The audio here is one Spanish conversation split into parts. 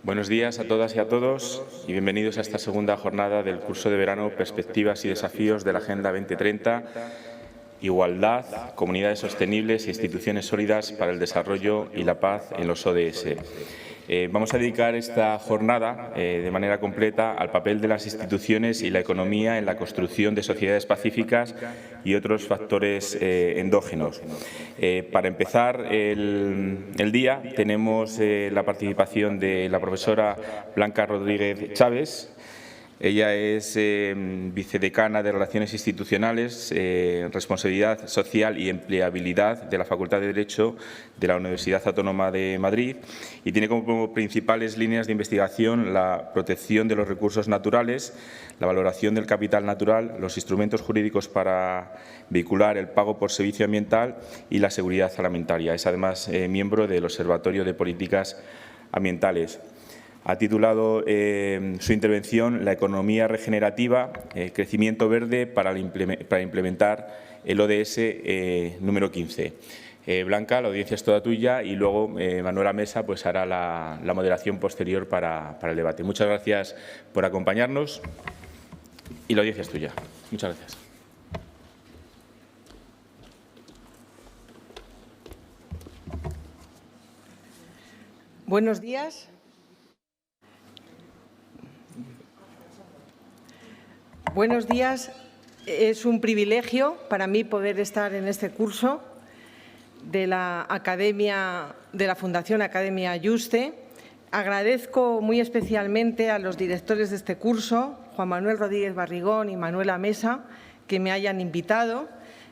Buenos días a todas y a todos y bienvenidos a esta segunda jornada del curso de verano Perspectivas y desafíos de la Agenda 2030, Igualdad, Comunidades Sostenibles e Instituciones Sólidas para el Desarrollo y la Paz en los ODS. Vamos a dedicar esta jornada de manera completa al papel de las instituciones y la economía en la construcción de sociedades pacíficas y otros factores endógenos. Para empezar el día tenemos la participación de la profesora Blanca Rodríguez Chávez. Ella es vicedecana de Relaciones Institucionales, Responsabilidad Social y Empleabilidad de la Facultad de Derecho de la Universidad Autónoma de Madrid y tiene como principales líneas de investigación la protección de los recursos naturales, la valoración del capital natural, los instrumentos jurídicos para vincular el pago por servicio ambiental y la seguridad alimentaria. Es además miembro del Observatorio de Políticas Ambientales. Ha titulado su intervención La economía regenerativa, crecimiento verde para implementar el ODS número 15. Blanca, la audiencia es toda tuya y luego Manuela Mesa pues, hará la moderación posterior para el debate. Muchas gracias por acompañarnos y la audiencia es tuya. Muchas gracias. Buenos días. Buenos días. Es un privilegio para mí poder estar en este curso de la Fundación Academia Yuste. Agradezco muy especialmente a los directores de este curso, Juan Manuel Rodríguez Barrigón y Manuela Mesa, que me hayan invitado.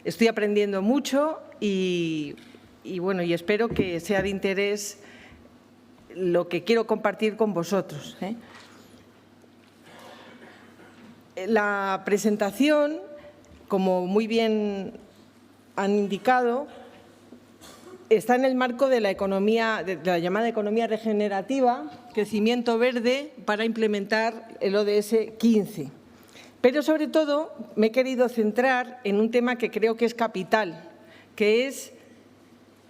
Estoy aprendiendo mucho y espero que sea de interés lo que quiero compartir con vosotros. La presentación, como muy bien han indicado, está en el marco de la llamada economía regenerativa, crecimiento verde para implementar el ODS 15. Pero, sobre todo, me he querido centrar en un tema que creo que es capital, que es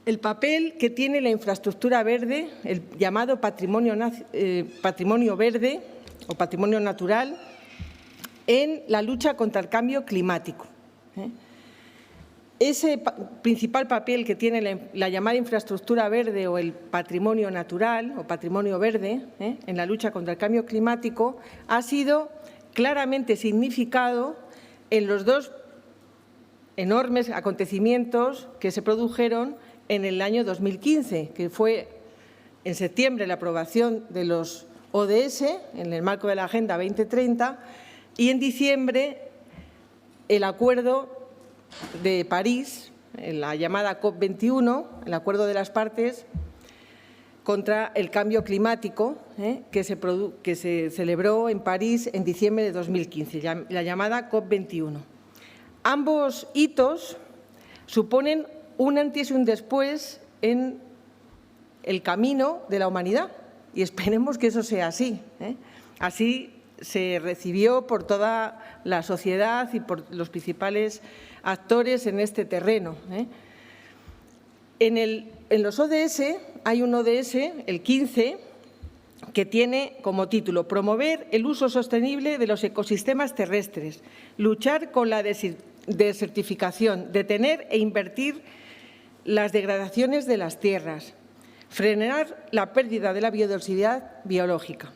el papel que tiene la infraestructura verde, el llamado patrimonio verde o patrimonio natural, en la lucha contra el cambio climático. Ese principal papel que tiene la llamada infraestructura verde o el patrimonio natural o patrimonio verde en la lucha contra el cambio climático ha sido claramente significado en los dos enormes acontecimientos que se produjeron en el año 2015, que fue en septiembre la aprobación de los ODS en el marco de la Agenda 2030 y en diciembre el Acuerdo de París, la llamada COP21, el Acuerdo de las Partes contra el Cambio Climático, que se celebró en París en diciembre de 2015, la llamada COP21. Ambos hitos suponen un antes y un después en el camino de la humanidad y esperemos que eso sea así. Así se recibió por toda la sociedad y por los principales actores en este terreno. En los ODS hay un ODS, el 15, que tiene como título promover el uso sostenible de los ecosistemas terrestres, luchar con la desertificación, detener e invertir las degradaciones de las tierras, frenar la pérdida de la biodiversidad biológica.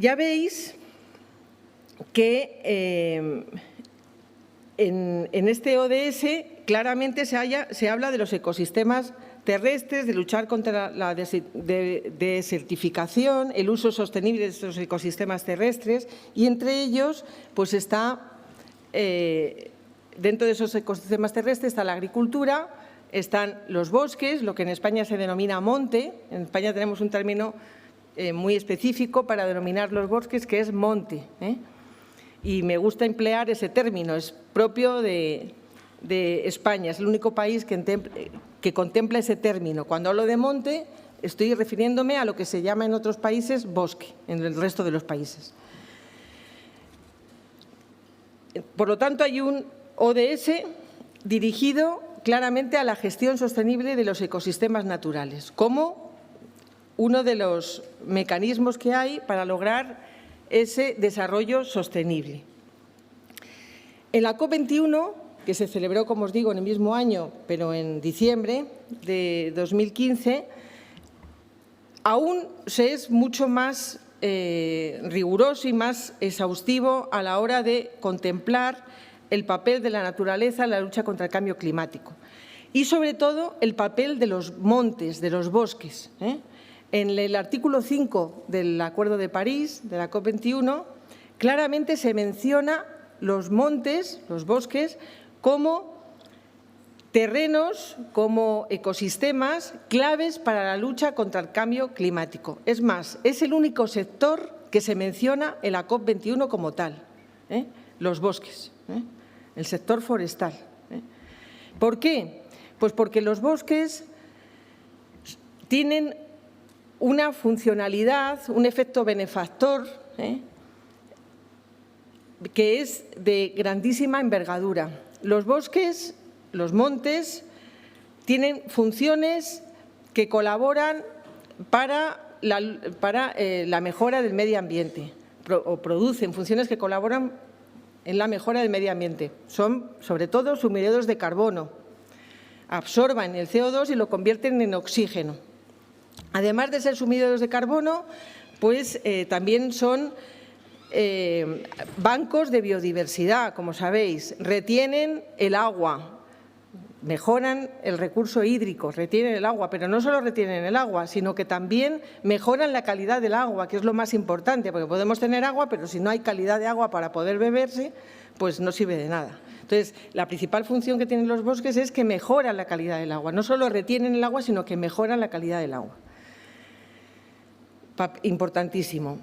Ya veis que en este ODS claramente se habla de los ecosistemas terrestres, de luchar contra la desertificación, el uso sostenible de estos ecosistemas terrestres y entre ellos pues está, dentro de esos ecosistemas terrestres está la agricultura, están los bosques, lo que en España se denomina monte. En España tenemos un término muy específico para denominar los bosques, que es monte. Y me gusta emplear ese término, es propio de España, es el único país que contempla ese término. Cuando hablo de monte, estoy refiriéndome a lo que se llama en otros países bosque, en el resto de los países. Por lo tanto, hay un ODS dirigido claramente a la gestión sostenible de los ecosistemas naturales, como uno de los mecanismos que hay para lograr ese desarrollo sostenible. En la COP21, que se celebró, como os digo, en el mismo año, pero en diciembre de 2015, aún se es mucho más riguroso y más exhaustivo a la hora de contemplar el papel de la naturaleza en la lucha contra el cambio climático y, sobre todo, el papel de los montes, de los bosques. En el artículo 5 del Acuerdo de París, de la COP21, claramente se menciona los montes, los bosques, como terrenos, como ecosistemas claves para la lucha contra el cambio climático. Es más, es el único sector que se menciona en la COP21 como tal, los bosques, el sector forestal. ¿Por qué? Pues porque los bosques tienen una funcionalidad, un efecto benefactor, que es de grandísima envergadura. Los bosques, los montes, tienen funciones que colaboran para la mejora del medio ambiente, o producen funciones que colaboran en la mejora del medio ambiente. Son, sobre todo, sumideros de carbono. Absorban el CO2 y lo convierten en oxígeno. Además de ser sumideros de carbono, pues también son bancos de biodiversidad, como sabéis. Retienen el agua, mejoran el recurso hídrico, retienen el agua, pero no solo retienen el agua, sino que también mejoran la calidad del agua, que es lo más importante, porque podemos tener agua, pero si no hay calidad de agua para poder beberse, pues no sirve de nada. Entonces, la principal función que tienen los bosques es que mejoran la calidad del agua. No solo retienen el agua, sino que mejoran la calidad del agua. Importantísimo.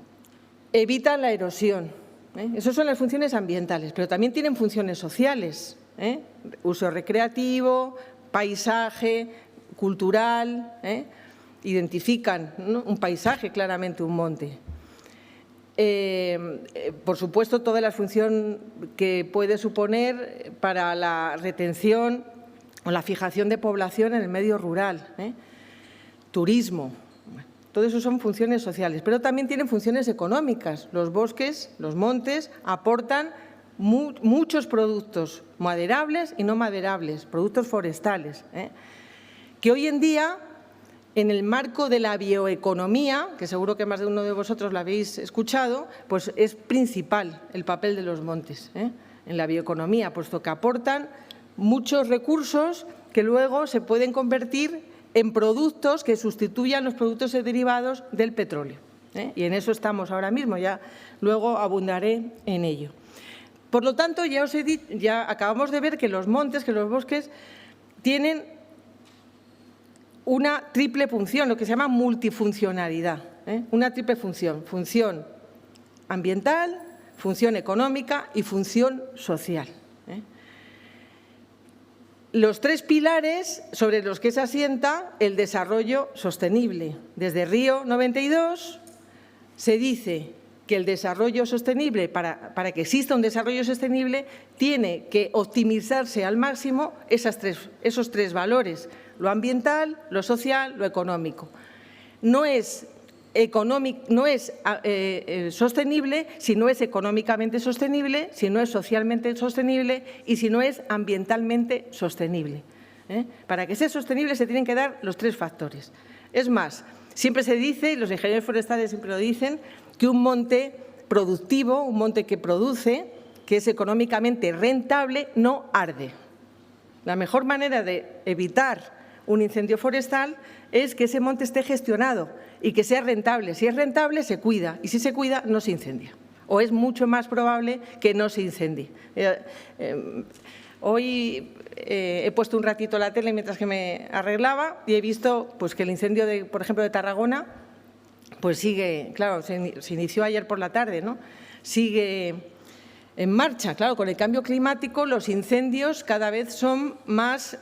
Evitan la erosión. Esas son las funciones ambientales, pero también tienen funciones sociales. Uso recreativo, paisaje, cultural. Identifican, ¿no?, un paisaje, claramente un monte. Por supuesto, toda la función que puede suponer para la retención o la fijación de población en el medio rural. Turismo. Todo eso son funciones sociales, pero también tienen funciones económicas. Los bosques, los montes, aportan muchos productos maderables y no maderables, productos forestales, que hoy en día, en el marco de la bioeconomía, que seguro que más de uno de vosotros lo habéis escuchado, pues es principal el papel de los montes en la bioeconomía, puesto que aportan muchos recursos que luego se pueden convertir en productos que sustituyan los productos derivados del petróleo. Y en eso estamos ahora mismo, ya luego abundaré en ello. Por lo tanto, ya acabamos de ver que los montes, que los bosques, tienen una triple función, lo que se llama multifuncionalidad. Una triple función: función ambiental, función económica y función social. Los tres pilares sobre los que se asienta el desarrollo sostenible. Desde Río 92 se dice que el desarrollo sostenible, para que exista un desarrollo sostenible, tiene que optimizarse al máximo esos tres valores: lo ambiental, lo social, lo económico. No es sostenible si no es económicamente sostenible, si no es socialmente sostenible y si no es ambientalmente sostenible. Para que sea sostenible se tienen que dar los tres factores. Es más, siempre se dice, y los ingenieros forestales siempre lo dicen, que un monte productivo, un monte que produce, que es económicamente rentable, no arde. La mejor manera de evitar un incendio forestal es que ese monte esté gestionado y que sea rentable. Si es rentable, se cuida, y si se cuida, no se incendia. O es mucho más probable que no se incendie. Hoy he puesto un ratito la tele mientras que me arreglaba y he visto pues, que el incendio, por ejemplo, de Tarragona, pues sigue, claro, se inició ayer por la tarde, ¿no? Sigue en marcha. Claro, con el cambio climático los incendios cada vez son más…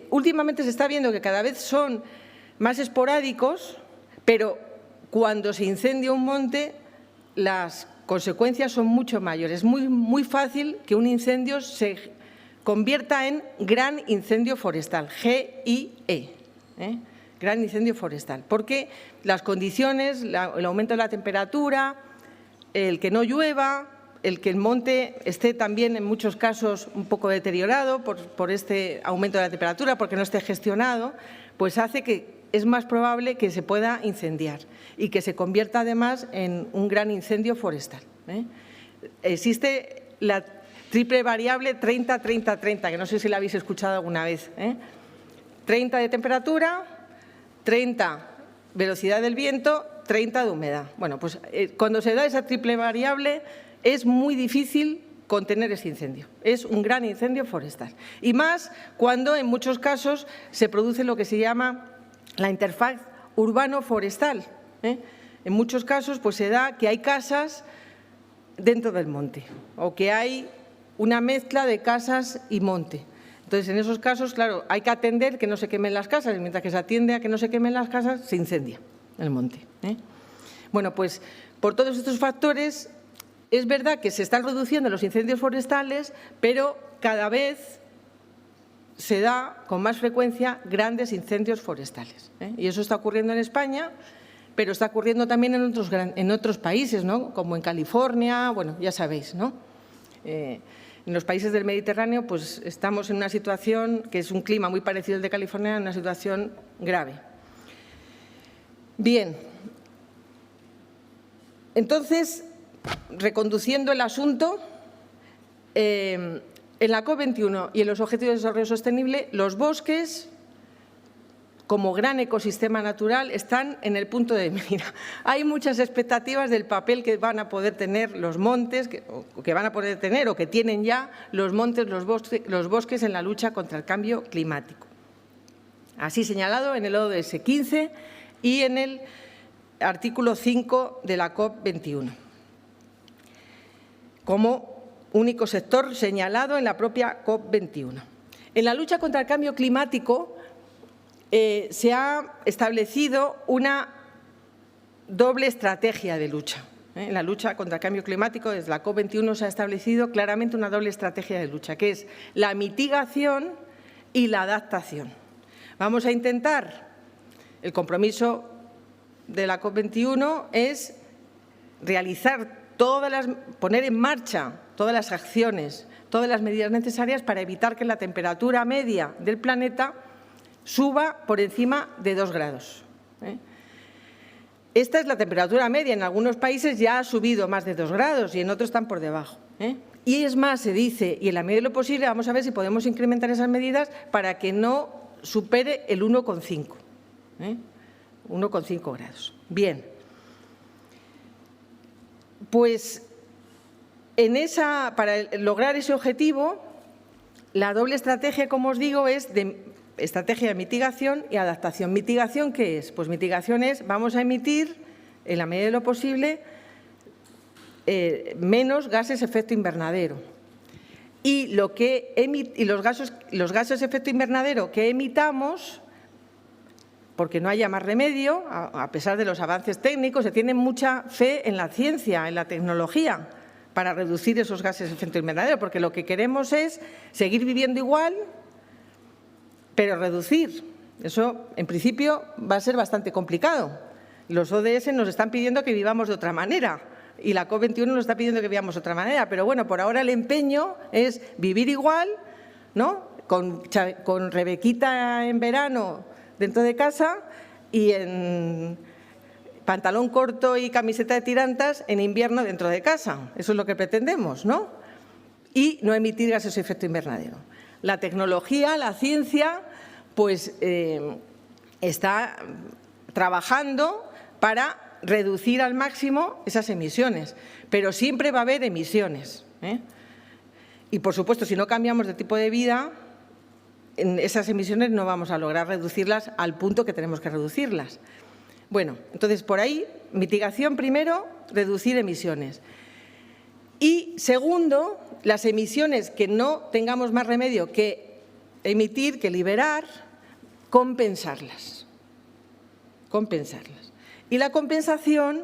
últimamente se está viendo que cada vez son más esporádicos, pero cuando se incendia un monte las consecuencias son mucho mayores. Es muy fácil que un incendio se convierta en gran incendio forestal, GIE. gran incendio forestal, porque las condiciones, el aumento de la temperatura, el que no llueva, el que el monte esté también en muchos casos un poco deteriorado por este aumento de la temperatura, porque no esté gestionado, pues hace que es más probable que se pueda incendiar y que se convierta además en un gran incendio forestal. Existe la triple variable 30-30-30, que no sé si la habéis escuchado alguna vez. 30 de temperatura, 30 velocidad del viento, 30 de humedad. Bueno, pues cuando se da esa triple variable es muy difícil contener ese incendio. Es un gran incendio forestal. Y más cuando en muchos casos se produce lo que se llama la interfaz urbano-forestal. En muchos casos pues se da que hay casas dentro del monte o que hay una mezcla de casas y monte. Entonces, en esos casos, claro, hay que atender que no se quemen las casas y mientras que se atiende a que no se quemen las casas, se incendia el monte. Bueno, pues por todos estos factores es verdad que se están reduciendo los incendios forestales, pero cada vez se da con más frecuencia grandes incendios forestales. Y eso está ocurriendo en España, pero está ocurriendo también en otros países, ¿no? Como en California, bueno, ya sabéis, ¿no? En los países del Mediterráneo pues estamos en una situación que es un clima muy parecido al de California, en una situación grave. Bien, entonces, reconduciendo el asunto, en la COP21 y en los Objetivos de Desarrollo Sostenible, los bosques, como gran ecosistema natural, están en el punto de mira. Hay muchas expectativas del papel que van a poder tener los montes, que van a poder tener o que tienen ya los montes, los bosques en la lucha contra el cambio climático. Así señalado en el ODS 15 y en el artículo 5 de la COP21, como único sector señalado en la propia COP21. En la lucha contra el cambio climático se ha establecido una doble estrategia de lucha. En la lucha contra el cambio climático, desde la COP21 se ha establecido claramente una doble estrategia de lucha, que es la mitigación y la adaptación. Vamos a intentar, el compromiso de la COP21 es poner en marcha todas las acciones, todas las medidas necesarias para evitar que la temperatura media del planeta suba por encima de 2 grados. Esta es la temperatura media. En algunos países ya ha subido más de 2 grados y en otros están por debajo. Y es más, se dice, y en la medida de lo posible vamos a ver si podemos incrementar esas medidas para que no supere el 1,5. 1,5 grados. Bien. Pues para lograr ese objetivo, la doble estrategia, como os digo, es de estrategia de mitigación y adaptación. ¿Mitigación qué es? Pues mitigación es, vamos a emitir, en la medida de lo posible, menos gases de efecto invernadero. Y los gases de efecto invernadero que emitamos, porque no haya más remedio, a pesar de los avances técnicos, se tiene mucha fe en la ciencia, en la tecnología, para reducir esos gases de efecto invernadero, porque lo que queremos es seguir viviendo igual, pero reducir. Eso, en principio, va a ser bastante complicado. Los ODS nos están pidiendo que vivamos de otra manera y la COP21 nos está pidiendo que vivamos de otra manera. Pero bueno, por ahora el empeño es vivir igual, ¿no? Con Rebequita en verano dentro de casa y en pantalón corto y camiseta de tirantas en invierno dentro de casa. Eso es lo que pretendemos, ¿no? Y no emitir gases de efecto invernadero. La tecnología, la ciencia, pues está trabajando para reducir al máximo esas emisiones, pero siempre va a haber emisiones. Y, por supuesto, si no cambiamos de tipo de vida, en esas emisiones no vamos a lograr reducirlas al punto que tenemos que reducirlas. Bueno, entonces, por ahí, mitigación primero, reducir emisiones. Y, segundo, las emisiones que no tengamos más remedio que emitir, que liberar, compensarlas. Y la compensación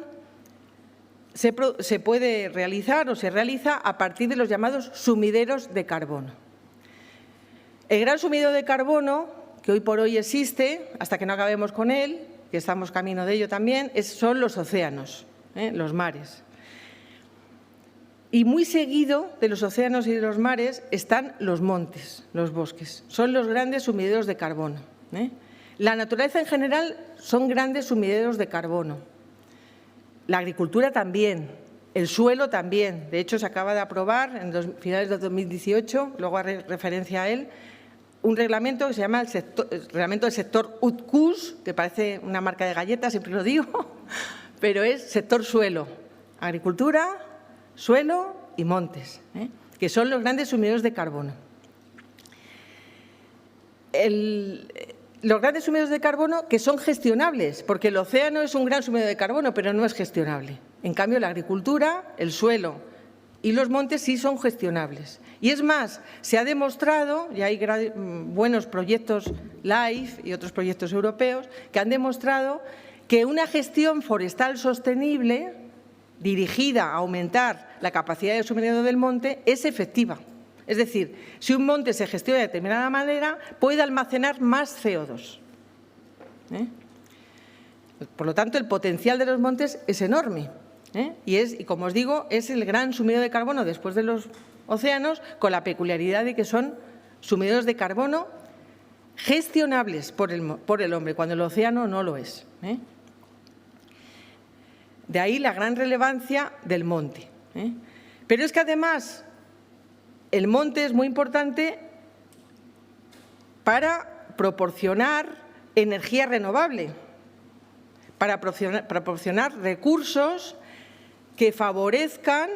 se puede realizar o se realiza a partir de los llamados sumideros de carbono. El gran sumidero de carbono que hoy por hoy existe, hasta que no acabemos con él, que estamos camino de ello también, son los océanos, los mares. Y muy seguido de los océanos y de los mares están los montes, los bosques. Son los grandes sumideros de carbono. La naturaleza en general son grandes sumideros de carbono. La agricultura también, el suelo también. De hecho, se acaba de aprobar en finales de 2018, luego haré referencia a él, un reglamento que se llama el reglamento del sector UTCUS, que parece una marca de galletas, siempre lo digo, pero es sector suelo, agricultura, suelo y montes, que son los grandes sumideros de carbono. Los grandes sumideros de carbono que son gestionables, porque el océano es un gran sumidero de carbono, pero no es gestionable. En cambio, la agricultura, el suelo y los montes sí son gestionables. Y es más, se ha demostrado, y hay buenos proyectos LIFE y otros proyectos europeos, que han demostrado que una gestión forestal sostenible dirigida a aumentar la capacidad de suministro del monte es efectiva. Es decir, si un monte se gestiona de determinada manera, puede almacenar más CO2. Por lo tanto, el potencial de los montes es enorme. Y como os digo, es el gran sumidero de carbono después de los océanos, con la peculiaridad de que son sumideros de carbono gestionables por el hombre, cuando el océano no lo es. De ahí la gran relevancia del monte. Pero es que además el monte es muy importante para proporcionar energía renovable, para proporcionar recursos que favorezcan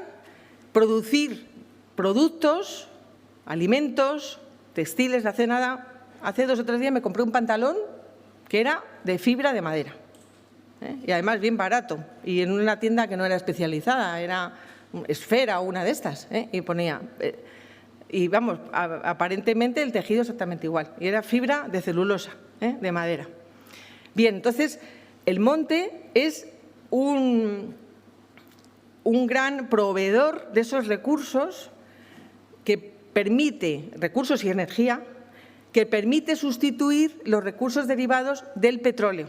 producir productos, alimentos, textiles. Hace 2 o 3 días me compré un pantalón que era de fibra de madera. Y además bien barato, y en una tienda que no era especializada, era Esfera o una de estas, y ponía, y vamos, aparentemente el tejido exactamente igual, y era fibra de celulosa, de madera. Bien, entonces el monte es un gran proveedor de esos recursos que permite, recursos y energía, que permite sustituir los recursos derivados del petróleo.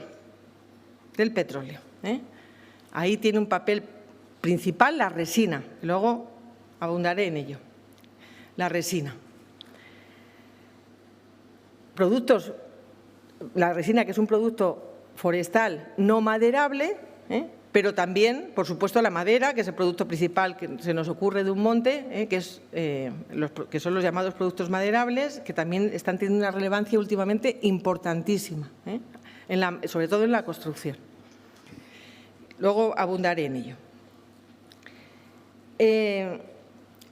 Ahí tiene un papel principal la resina, luego abundaré en ello. La resina. La resina, que es un producto forestal no maderable, pero también, por supuesto, la madera, que es el producto principal que se nos ocurre de un monte, que son los llamados productos maderables, que también están teniendo una relevancia últimamente importantísima, sobre todo en la construcción. Luego abundaré en ello.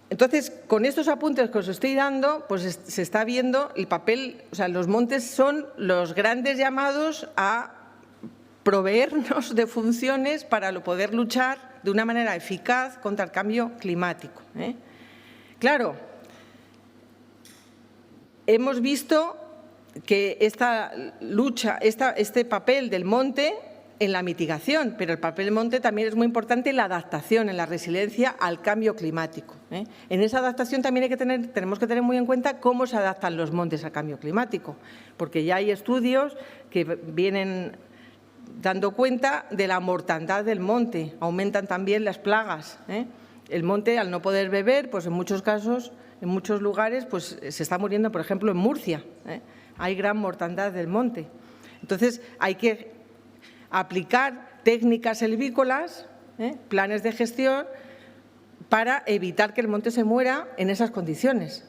Entonces, con estos apuntes que os estoy dando, pues se está viendo el papel, o sea, los montes son los grandes llamados a proveernos de funciones para poder luchar de una manera eficaz contra el cambio climático. Claro, hemos visto que esta lucha, este papel del monte en la mitigación, pero el papel del monte también es muy importante en la adaptación, en la resiliencia al cambio climático. En esa adaptación también tenemos que tener muy en cuenta cómo se adaptan los montes al cambio climático, porque ya hay estudios que vienen dando cuenta de la mortandad del monte, aumentan también las plagas. El monte, al no poder beber, pues en muchos casos, en muchos lugares, pues se está muriendo, por ejemplo, en Murcia. Hay gran mortandad del monte. Entonces, hay que aplicar técnicas silvícolas, planes de gestión, para evitar que el monte se muera en esas condiciones.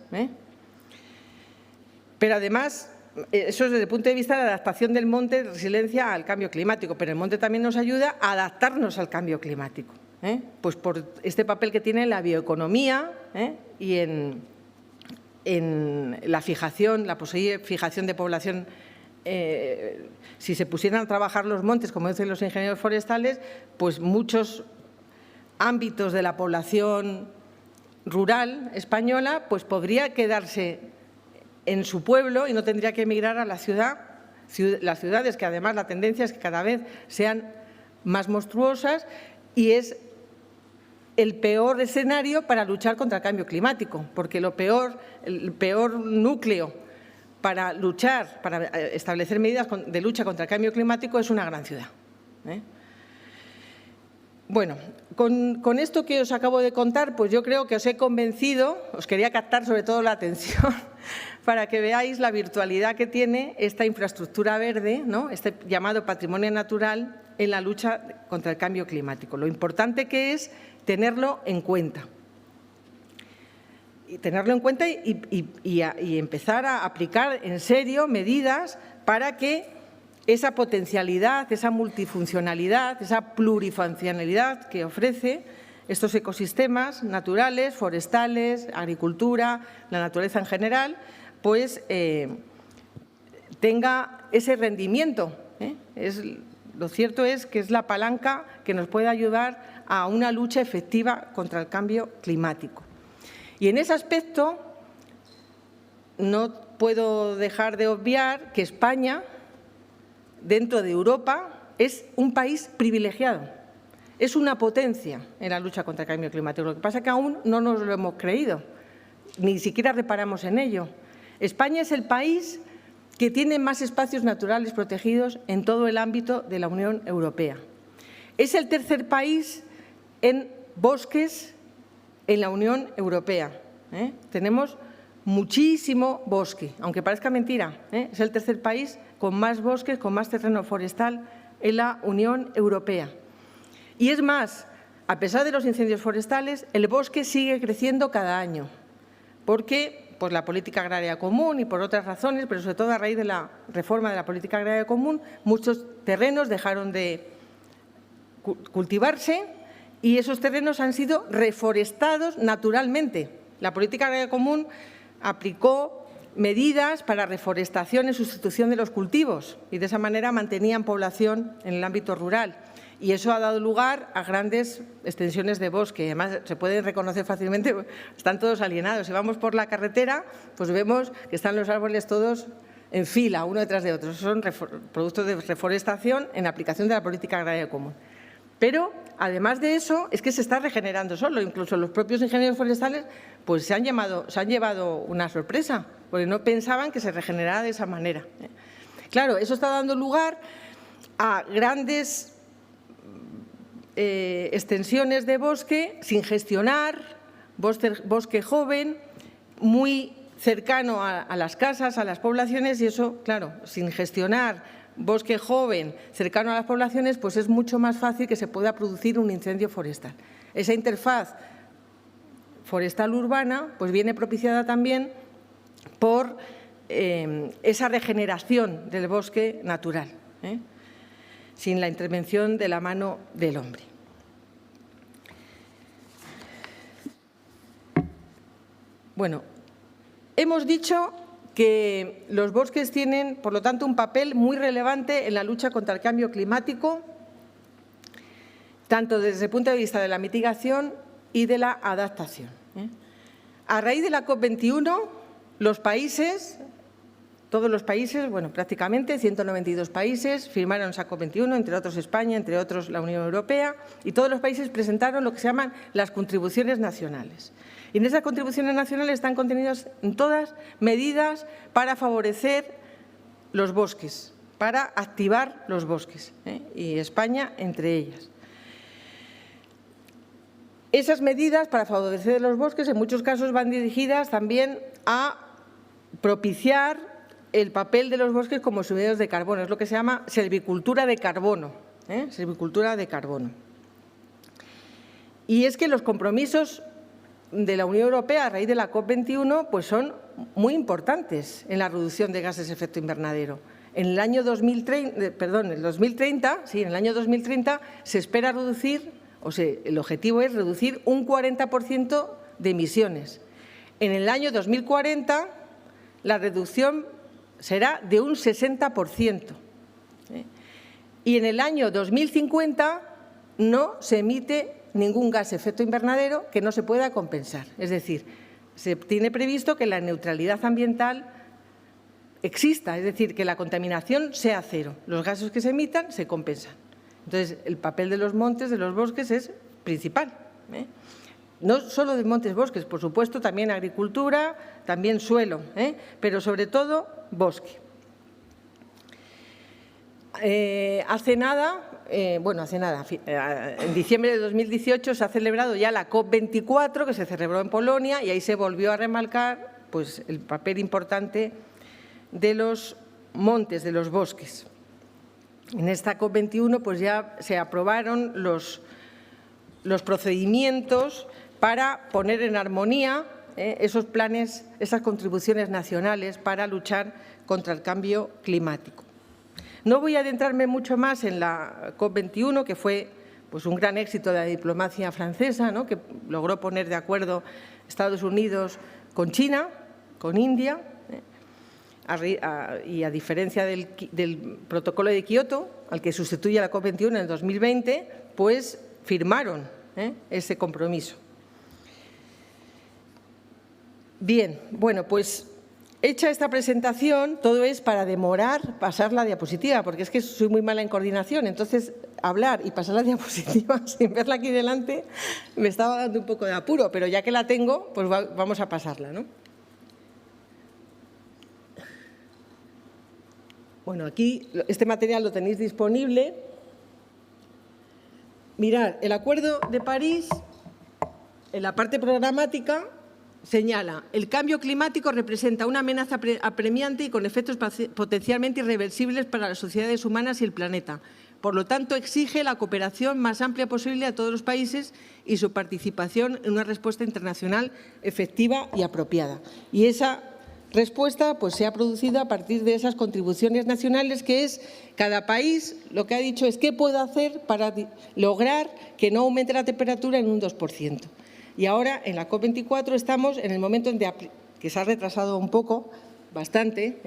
Pero además, eso es desde el punto de vista de la adaptación del monte, de resiliencia al cambio climático, pero el monte también nos ayuda a adaptarnos al cambio climático, pues por este papel que tiene en la bioeconomía y en la fijación, la posible fijación de población. Si se pusieran a trabajar los montes, como dicen los ingenieros forestales, pues muchos ámbitos de la población rural española pues podría quedarse en su pueblo y no tendría que emigrar a la ciudad. Las ciudades, que además la tendencia es que cada vez sean más monstruosas, y es el peor escenario para luchar contra el cambio climático, porque el peor núcleo para luchar, para establecer medidas de lucha contra el cambio climático es una gran ciudad. Bueno, con esto que os acabo de contar, pues yo creo que os he convencido, os quería captar sobre todo la atención para que veáis la virtualidad que tiene esta infraestructura verde, ¿no? Este llamado patrimonio natural en la lucha contra el cambio climático. Lo importante que es tenerlo en cuenta. Y tenerlo en cuenta y empezar a aplicar en serio medidas para que esa potencialidad, esa multifuncionalidad, esa plurifuncionalidad que ofrece estos ecosistemas naturales, forestales, agricultura, la naturaleza en general, pues tenga ese rendimiento. Lo cierto es que es la palanca que nos puede ayudar a una lucha efectiva contra el cambio climático. Y en ese aspecto no puedo dejar de obviar que España, dentro de Europa, es un país privilegiado, es una potencia en la lucha contra el cambio climático. Lo que pasa es que aún no nos lo hemos creído, ni siquiera reparamos en ello. España es el país que tiene más espacios naturales protegidos en todo el ámbito de la Unión Europea. Es el tercer país en bosques en la Unión Europea. Tenemos muchísimo bosque, aunque parezca mentira. Es el tercer país con más bosques, con más terreno forestal en la Unión Europea. Y es más, a pesar de los incendios forestales, el bosque sigue creciendo cada año, porque por la política agraria común y por otras razones, pero sobre todo a raíz de la reforma de la política agraria común, muchos terrenos dejaron de cultivarse y esos terrenos han sido reforestados naturalmente. La política agraria común aplicó medidas para reforestación y sustitución de los cultivos y de esa manera mantenían población en el ámbito rural. Y eso ha dado lugar a grandes extensiones de bosque. Además, se pueden reconocer fácilmente, están todos alienados. Si vamos por la carretera, pues vemos que están los árboles todos en fila, uno detrás de otro. Son productos de reforestación en aplicación de la política agraria común. Pero, además de eso, es que se está regenerando solo. Incluso los propios ingenieros forestales pues se han llevado una sorpresa, porque no pensaban que se regenerara de esa manera. Claro, eso está dando lugar a grandes extensiones de bosque sin gestionar, bosque joven, muy cercano a las casas, a las poblaciones, y eso, claro, sin gestionar bosque joven cercano a las poblaciones, pues es mucho más fácil que se pueda producir un incendio forestal. Esa interfaz forestal urbana pues viene propiciada también por esa regeneración del bosque natural, sin la intervención de la mano del hombre. Bueno, hemos dicho que los bosques tienen, por lo tanto, un papel muy relevante en la lucha contra el cambio climático, tanto desde el punto de vista de la mitigación y de la adaptación. A raíz de la COP21, los países, todos los países, bueno, prácticamente 192 países firmaron esa COP21, entre otros España, entre otros la Unión Europea, y todos los países presentaron lo que se llaman las contribuciones nacionales. Y en esas contribuciones nacionales están contenidas en todas medidas para favorecer los bosques, para activar los bosques, y España entre ellas. Esas medidas para favorecer los bosques en muchos casos van dirigidas también a propiciar el papel de los bosques como sumideros de carbono. Es lo que se llama silvicultura de carbono. Silvicultura de carbono. Y es que los compromisos de la Unión Europea a raíz de la COP21 pues son muy importantes en la reducción de gases de efecto invernadero. En el año 2030, se espera reducir, el objetivo es reducir un 40% de emisiones. En el año 2040 la reducción será de un 60%. Y en el año 2050 no se emite ningún gas de efecto invernadero que no se pueda compensar. Es decir, se tiene previsto que la neutralidad ambiental exista, es decir, que la contaminación sea cero. Los gases que se emitan se compensan. Entonces, el papel de los montes, de los bosques, es principal. no solo de montes, bosques, por supuesto, también agricultura, también suelo, pero sobre todo bosque. Hace nada, en diciembre de 2018 se ha celebrado ya la COP24, que se celebró en Polonia, y ahí se volvió a remarcar pues, el papel importante de los montes, de los bosques. En esta COP21 pues ya se aprobaron los procedimientos para poner en armonía esos planes, esas contribuciones nacionales para luchar contra el cambio climático. No voy a adentrarme mucho más en la COP21, que fue pues, un gran éxito de la diplomacia francesa, ¿no?, que logró poner de acuerdo Estados Unidos con China, con India, y a diferencia del protocolo de Kioto, al que sustituye la COP21 en el 2020, pues firmaron ese compromiso. Bien, bueno, pues hecha esta presentación, todo es para demorar pasar la diapositiva, porque es que soy muy mala en coordinación, entonces hablar y pasar la diapositiva sin verla aquí delante me estaba dando un poco de apuro, pero ya que la tengo, pues vamos a pasarla, ¿no? Bueno, aquí este material lo tenéis disponible. Mirad, el Acuerdo de París, en la parte programática, señala: el cambio climático representa una amenaza apremiante y con efectos potencialmente irreversibles para las sociedades humanas y el planeta. Por lo tanto, exige la cooperación más amplia posible a todos los países y su participación en una respuesta internacional efectiva y apropiada. Y esa respuesta pues, se ha producido a partir de esas contribuciones nacionales, que es cada país lo que ha dicho es qué puede hacer para lograr que no aumente la temperatura en un 2%. Y ahora, en la COP24, estamos en el momento en que se ha retrasado un poco, bastante,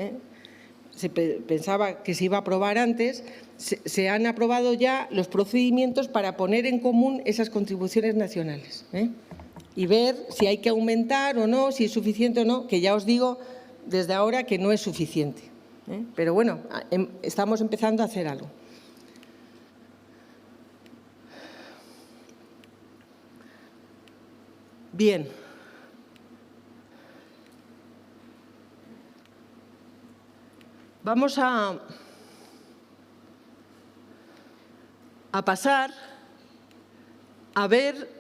se pensaba que se iba a aprobar antes, se han aprobado ya los procedimientos para poner en común esas contribuciones nacionales, y ver si hay que aumentar o no, si es suficiente o no, que ya os digo desde ahora que no es suficiente. Pero bueno, estamos empezando a hacer algo. Bien. Vamos a pasar a ver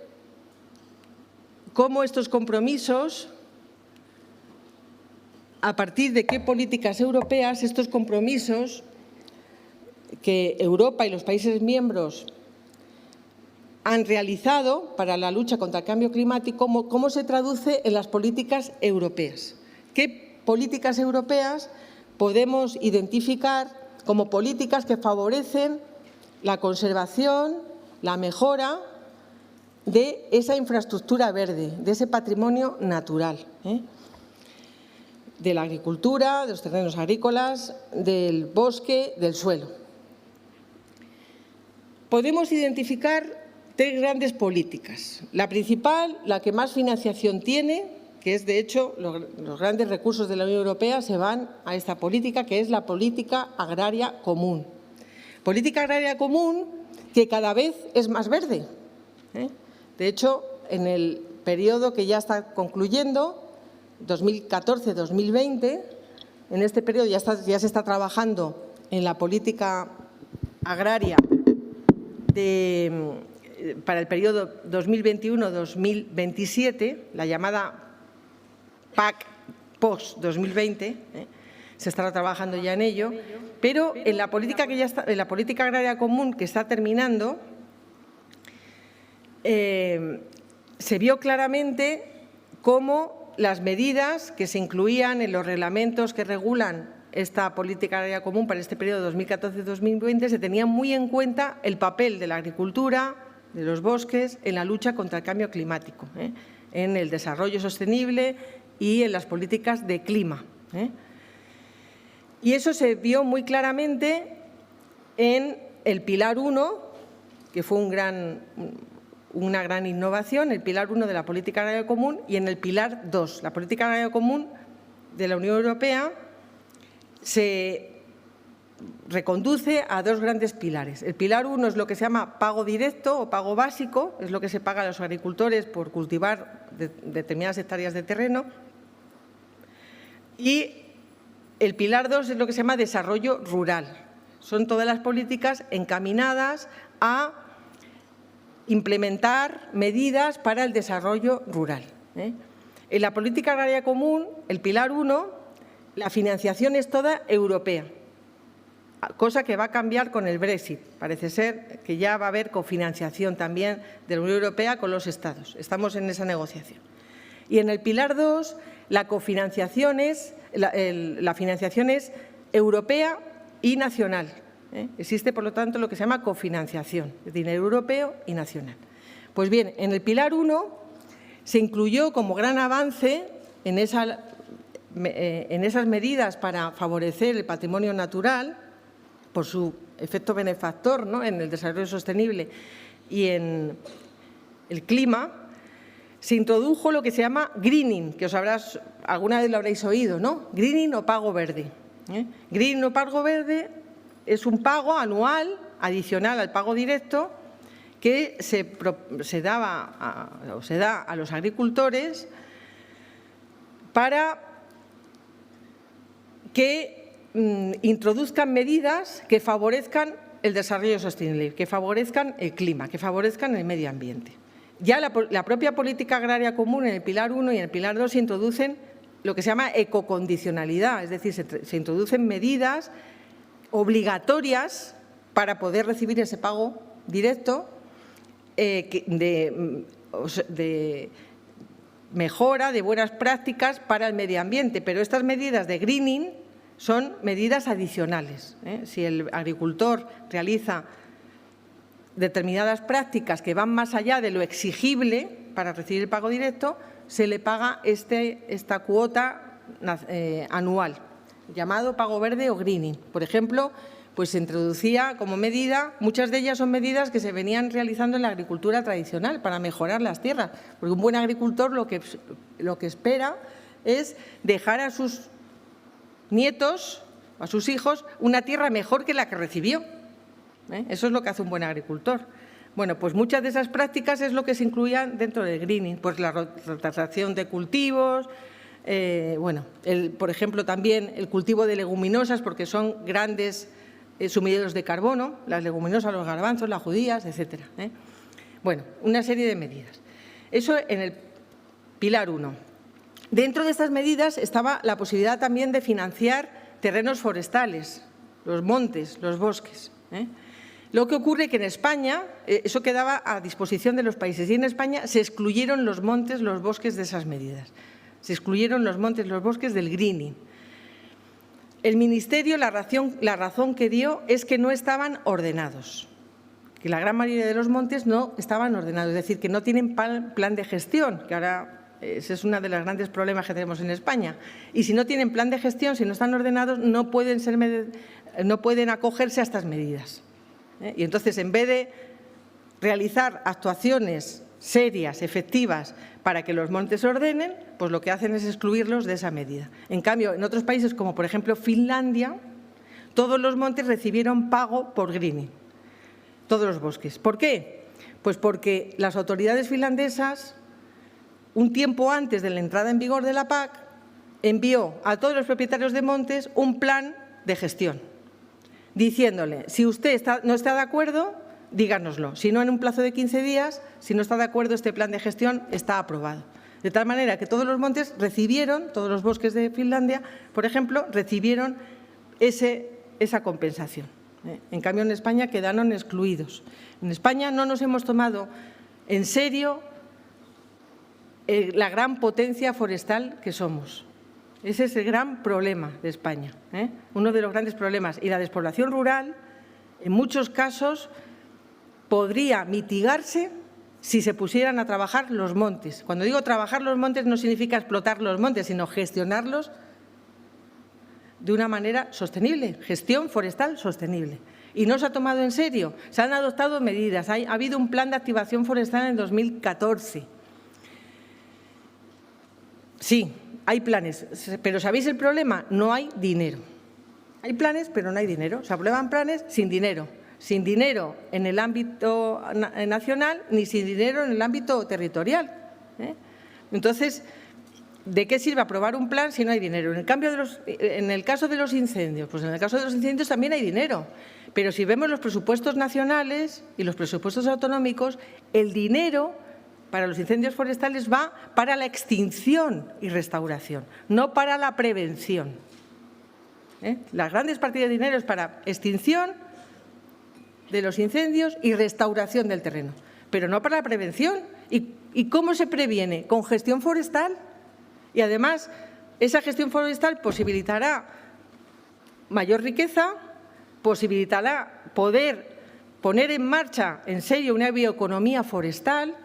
cómo estos compromisos, a partir de qué políticas europeas, estos compromisos que Europa y los países miembros han realizado para la lucha contra el cambio climático, cómo se traduce en las políticas europeas. ¿Qué políticas europeas podemos identificar como políticas que favorecen la conservación, la mejora de esa infraestructura verde, de ese patrimonio natural, de la agricultura, de los terrenos agrícolas, del bosque, del suelo? Podemos identificar tres grandes políticas. La principal, la que más financiación tiene, que es de hecho los grandes recursos de la Unión Europea se van a esta política, que es la política agraria común. Política agraria común que cada vez es más verde. De hecho, en el periodo que ya está concluyendo, 2014-2020, en este periodo ya se está trabajando en la política agraria para el periodo 2021-2027, la llamada PAC post-2020, se estará trabajando ya en ello, pero en la política agraria común que está terminando, se vio claramente cómo las medidas que se incluían en los reglamentos que regulan esta política agraria común para este periodo 2014-2020 se tenían muy en cuenta el papel de la agricultura, de los bosques, en la lucha contra el cambio climático, en el desarrollo sostenible y en las políticas de clima. Y eso se vio muy claramente en el Pilar 1, que fue una gran innovación, el Pilar 1 de la Política Agraria Común, y en el Pilar 2. La Política Agraria Común de la Unión Europea se reconduce a dos grandes pilares. El pilar 1 es lo que se llama pago directo o pago básico, es lo que se paga a los agricultores por cultivar determinadas hectáreas de terreno. Y el pilar 2 es lo que se llama desarrollo rural. Son todas las políticas encaminadas a implementar medidas para el desarrollo rural. En la política agraria común, el pilar 1, la financiación es toda europea, cosa que va a cambiar con el Brexit. Parece ser que ya va a haber cofinanciación también de la Unión Europea con los Estados. Estamos en esa negociación. Y en el pilar 2, la cofinanciación la financiación es europea y nacional. Existe, por lo tanto, lo que se llama cofinanciación, es dinero europeo y nacional. Pues bien, en el pilar 1 se incluyó como gran avance en esas medidas para favorecer el patrimonio natural por su efecto benefactor, ¿no?, en el desarrollo sostenible y en el clima. Se introdujo lo que se llama greening, que alguna vez lo habréis oído, ¿no? Greening o pago verde. Greening o pago verde es un pago anual adicional al pago directo que se da a los agricultores para que introduzcan medidas que favorezcan el desarrollo sostenible, que favorezcan el clima, que favorezcan el medio ambiente. Ya la propia política agraria común en el pilar 1 y en el pilar 2 se introducen lo que se llama ecocondicionalidad, es decir, se introducen medidas obligatorias para poder recibir ese pago directo de mejora de buenas prácticas para el medio ambiente. Pero estas medidas de greening son medidas adicionales. Si el agricultor realiza determinadas prácticas que van más allá de lo exigible para recibir el pago directo, se le paga esta cuota anual, llamado pago verde o greening. Por ejemplo, pues se introducía como medida, muchas de ellas son medidas que se venían realizando en la agricultura tradicional para mejorar las tierras, porque un buen agricultor lo que espera es dejar a sus nietos, a sus hijos, una tierra mejor que la que recibió. Eso es lo que hace un buen agricultor. Bueno, pues muchas de esas prácticas es lo que se incluían dentro del greening, pues la rotación de cultivos, por ejemplo, también el cultivo de leguminosas, porque son grandes sumideros de carbono, las leguminosas, los garbanzos, las judías, etcétera. Bueno, una serie de medidas. Eso en el pilar 1. Dentro de estas medidas estaba la posibilidad también de financiar terrenos forestales, los montes, los bosques. Lo que ocurre es que en España eso quedaba a disposición de los países y en España se excluyeron los montes, los bosques de esas medidas. Se excluyeron los montes, los bosques del greening. El Ministerio la razón que dio es que no estaban ordenados, que la gran mayoría de los montes no estaban ordenados, es decir, que no tienen plan de gestión, que ahora ese es uno de los grandes problemas que tenemos en España. Y si no tienen plan de gestión, si no están ordenados, no pueden acogerse a estas medidas. Y entonces, en vez de realizar actuaciones serias, efectivas, para que los montes se ordenen, pues lo que hacen es excluirlos de esa medida. En cambio, en otros países, como por ejemplo Finlandia, todos los montes recibieron pago por greening, todos los bosques. ¿Por qué? Pues porque las autoridades finlandesas, un tiempo antes de la entrada en vigor de la PAC, envió a todos los propietarios de montes un plan de gestión, diciéndole, si usted no está de acuerdo, díganoslo. Si no, en un plazo de 15 días, si no está de acuerdo, este plan de gestión está aprobado. De tal manera que todos los montes recibieron, todos los bosques de Finlandia, por ejemplo, recibieron esa compensación. En cambio, en España quedaron excluidos. En España no nos hemos tomado en serio la gran potencia forestal que somos. Ese es el gran problema de España, uno de los grandes problemas. Y la despoblación rural, en muchos casos, podría mitigarse si se pusieran a trabajar los montes. Cuando digo trabajar los montes no significa explotar los montes, sino gestionarlos de una manera sostenible, gestión forestal sostenible. Y no se ha tomado en serio, se han adoptado medidas. Ha habido un plan de activación forestal en 2014. Sí, hay planes, pero ¿sabéis el problema? No hay dinero. Hay planes, pero no hay dinero. Se aprueban planes sin dinero. Sin dinero en el ámbito nacional ni sin dinero en el ámbito territorial. Entonces, ¿de qué sirve aprobar un plan si no hay dinero? En el caso de los incendios, pues en el caso de los incendios también hay dinero. Pero si vemos los presupuestos nacionales y los presupuestos autonómicos, el dinero para los incendios forestales va para la extinción y restauración, no para la prevención. Las grandes partidas de dinero es para extinción de los incendios y restauración del terreno, pero no para la prevención. ¿Y cómo se previene? Con gestión forestal. Y además, esa gestión forestal posibilitará mayor riqueza, posibilitará poder poner en marcha en serio una bioeconomía forestal,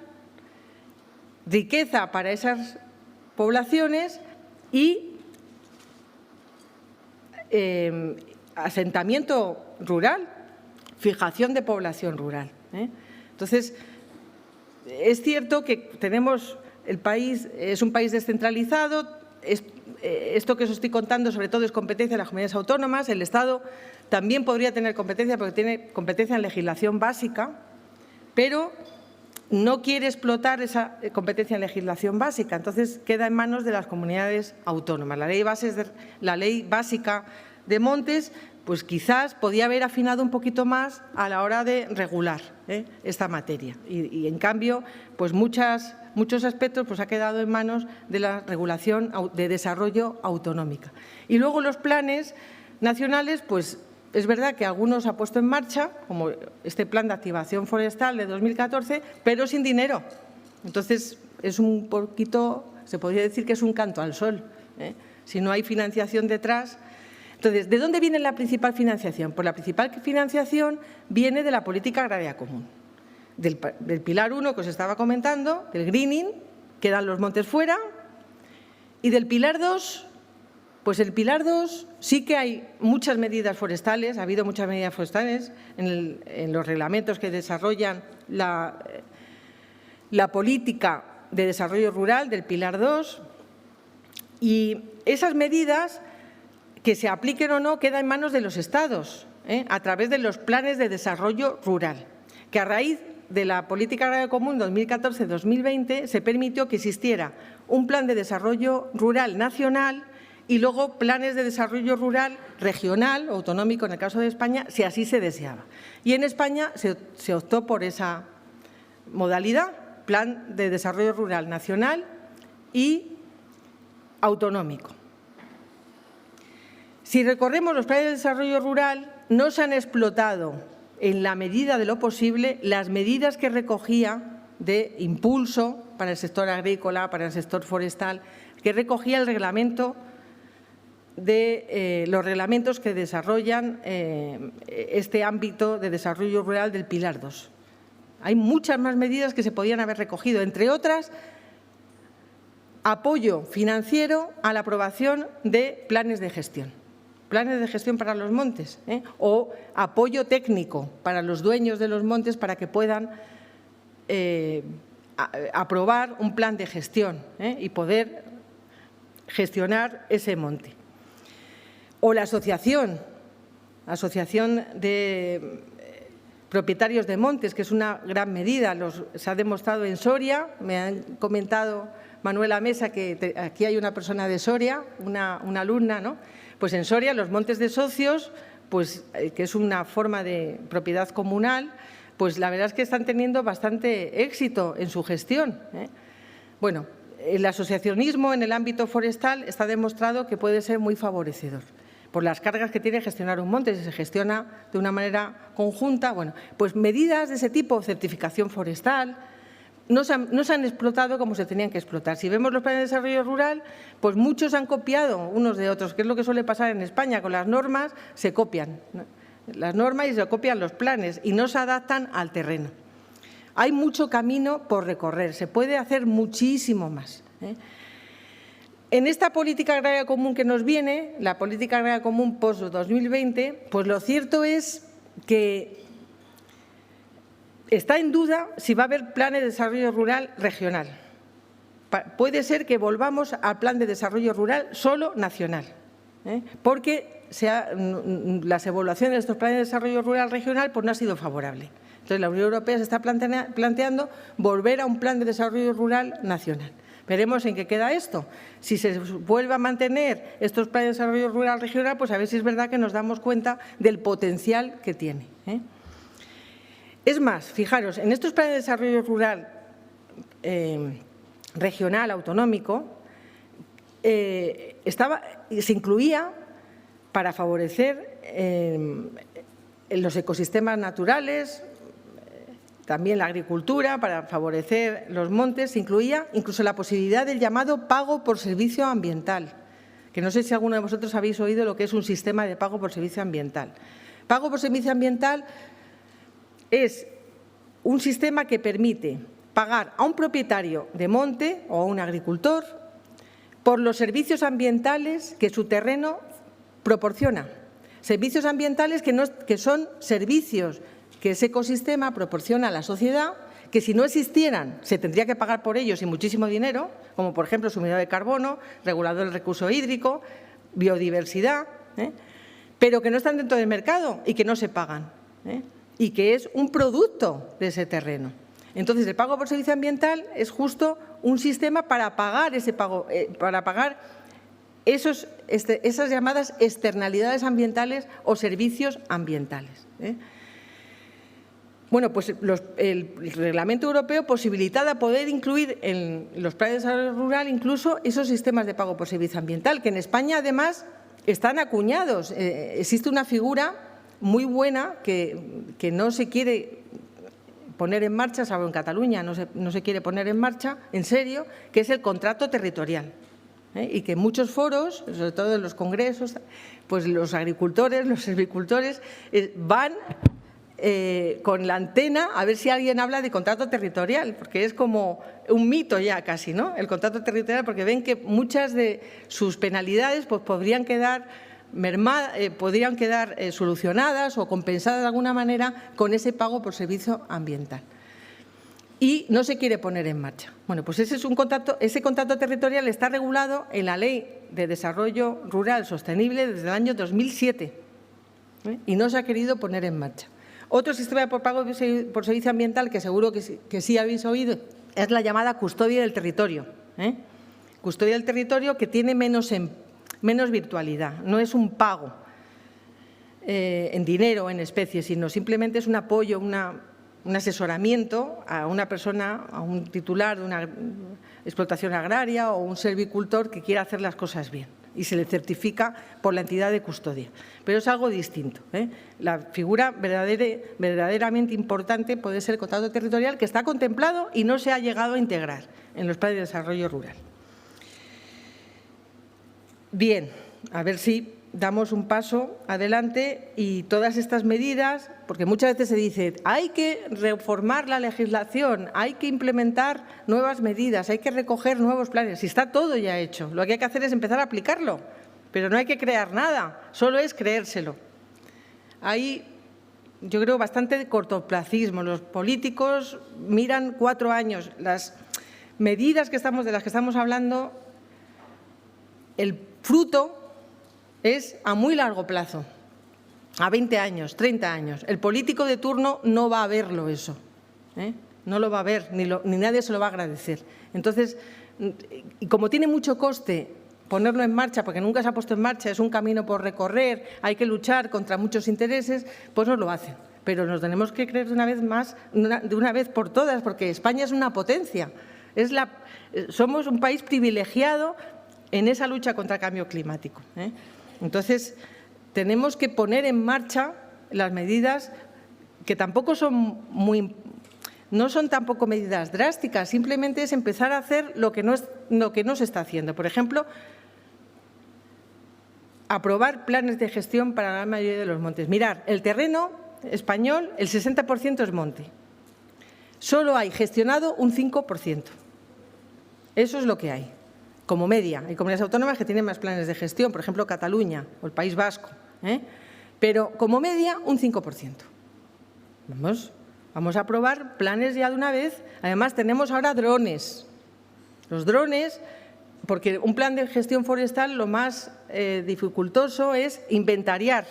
riqueza para esas poblaciones y asentamiento rural, fijación de población rural. Entonces, es cierto que tenemos el país, es un país descentralizado, esto que os estoy contando sobre todo es competencia de las comunidades autónomas, el Estado también podría tener competencia porque tiene competencia en legislación básica, pero no quiere explotar esa competencia en legislación básica, entonces queda en manos de las comunidades autónomas. La ley básica de montes, pues quizás podía haber afinado un poquito más a la hora de regular esta materia y en cambio, pues muchos aspectos pues ha quedado en manos de la regulación de desarrollo autonómica. Y luego los planes nacionales, pues es verdad que algunos ha puesto en marcha, como este plan de activación forestal de 2014, pero sin dinero. Entonces, es un poquito, se podría decir que es un canto al sol, si no hay financiación detrás. Entonces, ¿de dónde viene la principal financiación? Pues la principal financiación viene de la política agraria común, del pilar 1 que os estaba comentando, del greening, quedan los montes fuera, y del pilar 2, pues el pilar 2 sí que hay muchas medidas forestales, ha habido muchas medidas forestales en los reglamentos que desarrollan la política de desarrollo rural del pilar 2, y esas medidas, que se apliquen o no, queda en manos de los Estados, a través de los planes de desarrollo rural, que a raíz de la Política Agraria Común 2014-2020 se permitió que existiera un plan de desarrollo rural nacional y luego planes de desarrollo rural regional o autonómico, en el caso de España, si así se deseaba. Y en España se optó por esa modalidad, plan de desarrollo rural nacional y autonómico. Si recorremos los planes de desarrollo rural, no se han explotado en la medida de lo posible las medidas que recogía de impulso para el sector agrícola, para el sector forestal, que recogía el reglamento de los reglamentos que desarrollan este ámbito de desarrollo rural del pilar 2. Hay muchas más medidas que se podían haber recogido, entre otras, apoyo financiero a la aprobación de planes de gestión para los montes, o apoyo técnico para los dueños de los montes para que puedan aprobar un plan de gestión y poder gestionar ese monte. O la asociación de propietarios de montes, que es una gran medida, se ha demostrado en Soria, me han comentado Manuela Mesa que aquí hay una persona de Soria, una alumna, ¿no? Pues en Soria los montes de socios, pues que es una forma de propiedad comunal, pues la verdad es que están teniendo bastante éxito en su gestión. Bueno, el asociacionismo en el ámbito forestal está demostrado que puede ser muy favorecedor por las cargas que tiene gestionar un monte, si se gestiona de una manera conjunta. Bueno, pues medidas de ese tipo, certificación forestal, no se han explotado como se tenían que explotar. Si vemos los planes de desarrollo rural, pues muchos han copiado unos de otros, que es lo que suele pasar en España. Con las normas se copian las normas y se copian los planes y no se adaptan al terreno. Hay mucho camino por recorrer, se puede hacer muchísimo más. En esta política agraria común que nos viene, la política agraria común post-2020, pues lo cierto es que está en duda si va a haber planes de desarrollo rural regional. Puede ser que volvamos al plan de desarrollo rural solo nacional. porque las evaluaciones de estos planes de desarrollo rural regional pues no ha sido favorable. Entonces, la Unión Europea se está planteando volver a un plan de desarrollo rural nacional. Veremos en qué queda esto. Si se vuelve a mantener estos planes de desarrollo rural regional, pues a ver si es verdad que nos damos cuenta del potencial que tiene. Es más, fijaros, en estos planes de desarrollo rural regional autonómico se incluía para favorecer los ecosistemas naturales, también la agricultura, para favorecer los montes, se incluía incluso la posibilidad del llamado pago por servicio ambiental, que no sé si alguno de vosotros habéis oído lo que es un sistema de pago por servicio ambiental. Pago por servicio ambiental es un sistema que permite pagar a un propietario de monte o a un agricultor por los servicios ambientales que su terreno proporciona. Servicios ambientales que son servicios que ese ecosistema proporciona a la sociedad, que si no existieran se tendría que pagar por ellos y muchísimo dinero, como por ejemplo suministro de carbono, regulador del recurso hídrico, biodiversidad, pero que no están dentro del mercado y que no se pagan, y que es un producto de ese terreno. Entonces, el pago por servicio ambiental es justo un sistema para pagar ese pago, para pagar esas llamadas externalidades ambientales o servicios ambientales. Bueno, pues el Reglamento Europeo posibilitaba poder incluir en los planes de desarrollo rural incluso esos sistemas de pago por servicio ambiental, que en España además están acuñados. Existe una figura muy buena que no se quiere poner en marcha, salvo en Cataluña, no se quiere poner en marcha, en serio, que es el contrato territorial. Y que en muchos foros, sobre todo en los congresos, pues los agricultores, los silvicultores van con la antena a ver si alguien habla de contrato territorial, porque es como un mito ya casi, ¿no? El contrato territorial, porque ven que muchas de sus penalidades pues podrían quedar solucionadas o compensadas de alguna manera con ese pago por servicio ambiental. Y no se quiere poner en marcha. Bueno, pues ese contrato territorial está regulado en la Ley de Desarrollo Rural Sostenible desde el año 2007 y no se ha querido poner en marcha. Otro sistema de pago por servicio ambiental que seguro que sí habéis oído es la llamada custodia del territorio. Custodia del territorio que tiene menos virtualidad, no es un pago en dinero o en especie, sino simplemente es un apoyo, un asesoramiento a una persona, a un titular de una explotación agraria o un silvicultor que quiera hacer las cosas bien y se le certifica por la entidad de custodia. Pero es algo distinto. La figura verdaderamente importante puede ser el contrato territorial, que está contemplado y no se ha llegado a integrar en los planes de desarrollo rural. Bien, a ver si damos un paso adelante y todas estas medidas, porque muchas veces se dice hay que reformar la legislación, hay que implementar nuevas medidas, hay que recoger nuevos planes. Si está todo ya hecho, lo que hay que hacer es empezar a aplicarlo, pero no hay que crear nada, solo es creérselo. Hay, yo creo, bastante cortoplacismo. Los políticos miran 4 años. Las medidas de las que estamos hablando, el fruto es a muy largo plazo, a 20 años, 30 años. El político de turno no va a verlo eso, no lo va a ver, ni nadie se lo va a agradecer. Entonces, y como tiene mucho coste ponerlo en marcha, porque nunca se ha puesto en marcha, es un camino por recorrer, hay que luchar contra muchos intereses, pues no lo hacen. Pero nos tenemos que creer de una vez por todas, porque España es una potencia. Somos un país privilegiado en esa lucha contra el cambio climático. Entonces, tenemos que poner en marcha las medidas que tampoco no son tampoco medidas drásticas, simplemente es empezar a hacer lo que no se está haciendo. Por ejemplo, aprobar planes de gestión para la mayoría de los montes. Mirad, el terreno español, el 60% es monte. Solo hay gestionado un 5%. Eso es lo que hay. Como media. Hay comunidades autónomas que tienen más planes de gestión, por ejemplo, Cataluña o el País Vasco. Pero como media, un 5%. Vamos a aprobar planes ya de una vez. Además, tenemos ahora drones. Los drones porque un plan de gestión forestal lo más dificultoso es inventariar,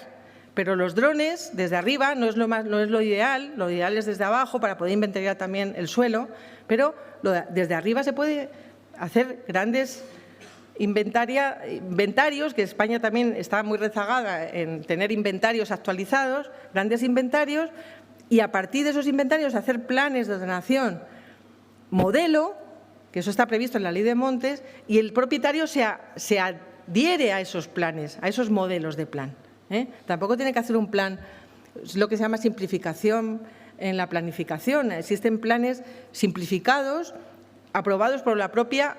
pero los drones desde arriba no es lo ideal es desde abajo para poder inventariar también el suelo, pero desde arriba se puede hacer grandes inventarios, que España también está muy rezagada en tener inventarios actualizados, grandes inventarios, y a partir de esos inventarios hacer planes de ordenación modelo, que eso está previsto en la Ley de Montes, y el propietario se adhiere a esos planes, a esos modelos de plan. Tampoco tiene que hacer un plan, es lo que se llama simplificación en la planificación. Existen planes simplificados aprobados por la propia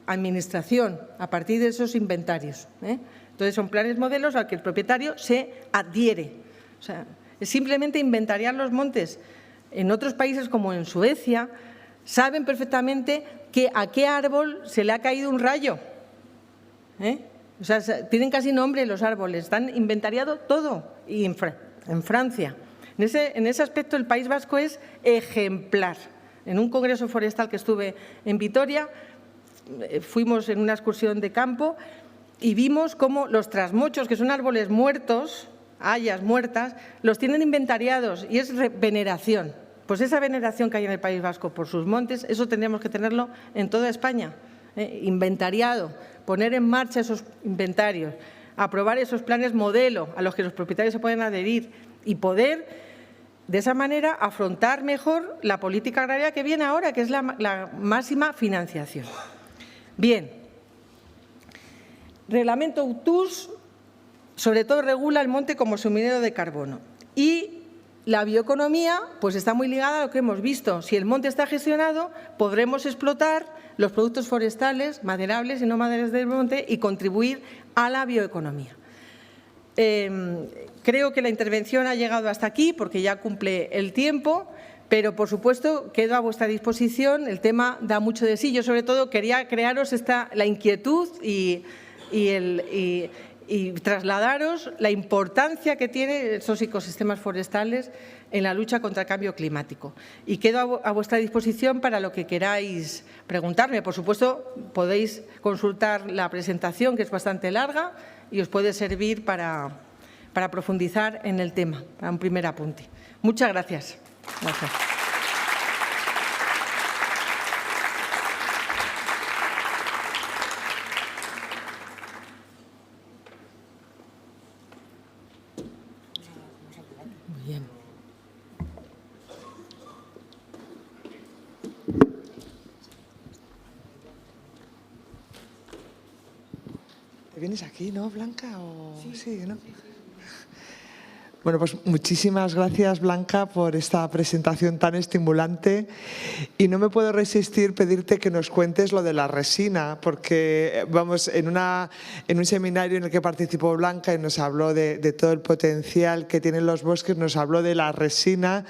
Administración a partir de esos inventarios. Entonces, son planes modelos al que el propietario se adhiere. O sea, es simplemente inventariar los montes. En otros países, como en Suecia, saben perfectamente a qué árbol se le ha caído un rayo. O sea, tienen casi nombre los árboles, están inventariado todo. Y en Francia, en ese aspecto, el País Vasco es ejemplar. En un congreso forestal que estuve en Vitoria, fuimos en una excursión de campo y vimos cómo los trasmochos, que son árboles muertos, hayas muertas, los tienen inventariados y es veneración. Pues esa veneración que hay en el País Vasco por sus montes, eso tendríamos que tenerlo en toda España. Inventariado, poner en marcha esos inventarios, aprobar esos planes modelo a los que los propietarios se pueden adherir y poder, de esa manera, afrontar mejor la política agraria que viene ahora, que es la máxima financiación. Bien, Reglamento UTUS, sobre todo regula el monte como suminero de carbono. Y la bioeconomía pues está muy ligada a lo que hemos visto. Si el monte está gestionado, podremos explotar los productos forestales, maderables y no maderables del monte y contribuir a la bioeconomía. Creo que la intervención ha llegado hasta aquí porque ya cumple el tiempo, pero por supuesto quedo a vuestra disposición. El tema da mucho de sí. Yo sobre todo quería crearos la inquietud y trasladaros la importancia que tienen estos ecosistemas forestales en la lucha contra el cambio climático. Y quedo a vuestra disposición para lo que queráis preguntarme. Por supuesto, podéis consultar la presentación, que es bastante larga, y os puede servir para profundizar en el tema, para un primer apunte. Muchas gracias. Gracias. Muy bien. ¿Te vienes aquí, no, Blanca? Sí, ¿no? Bueno, pues muchísimas gracias, Blanca, por esta presentación tan estimulante. Y no me puedo resistir pedirte que nos cuentes lo de la resina, porque vamos, en un seminario en el que participó Blanca y nos habló de todo el potencial que tienen los bosques, nos habló de la resina,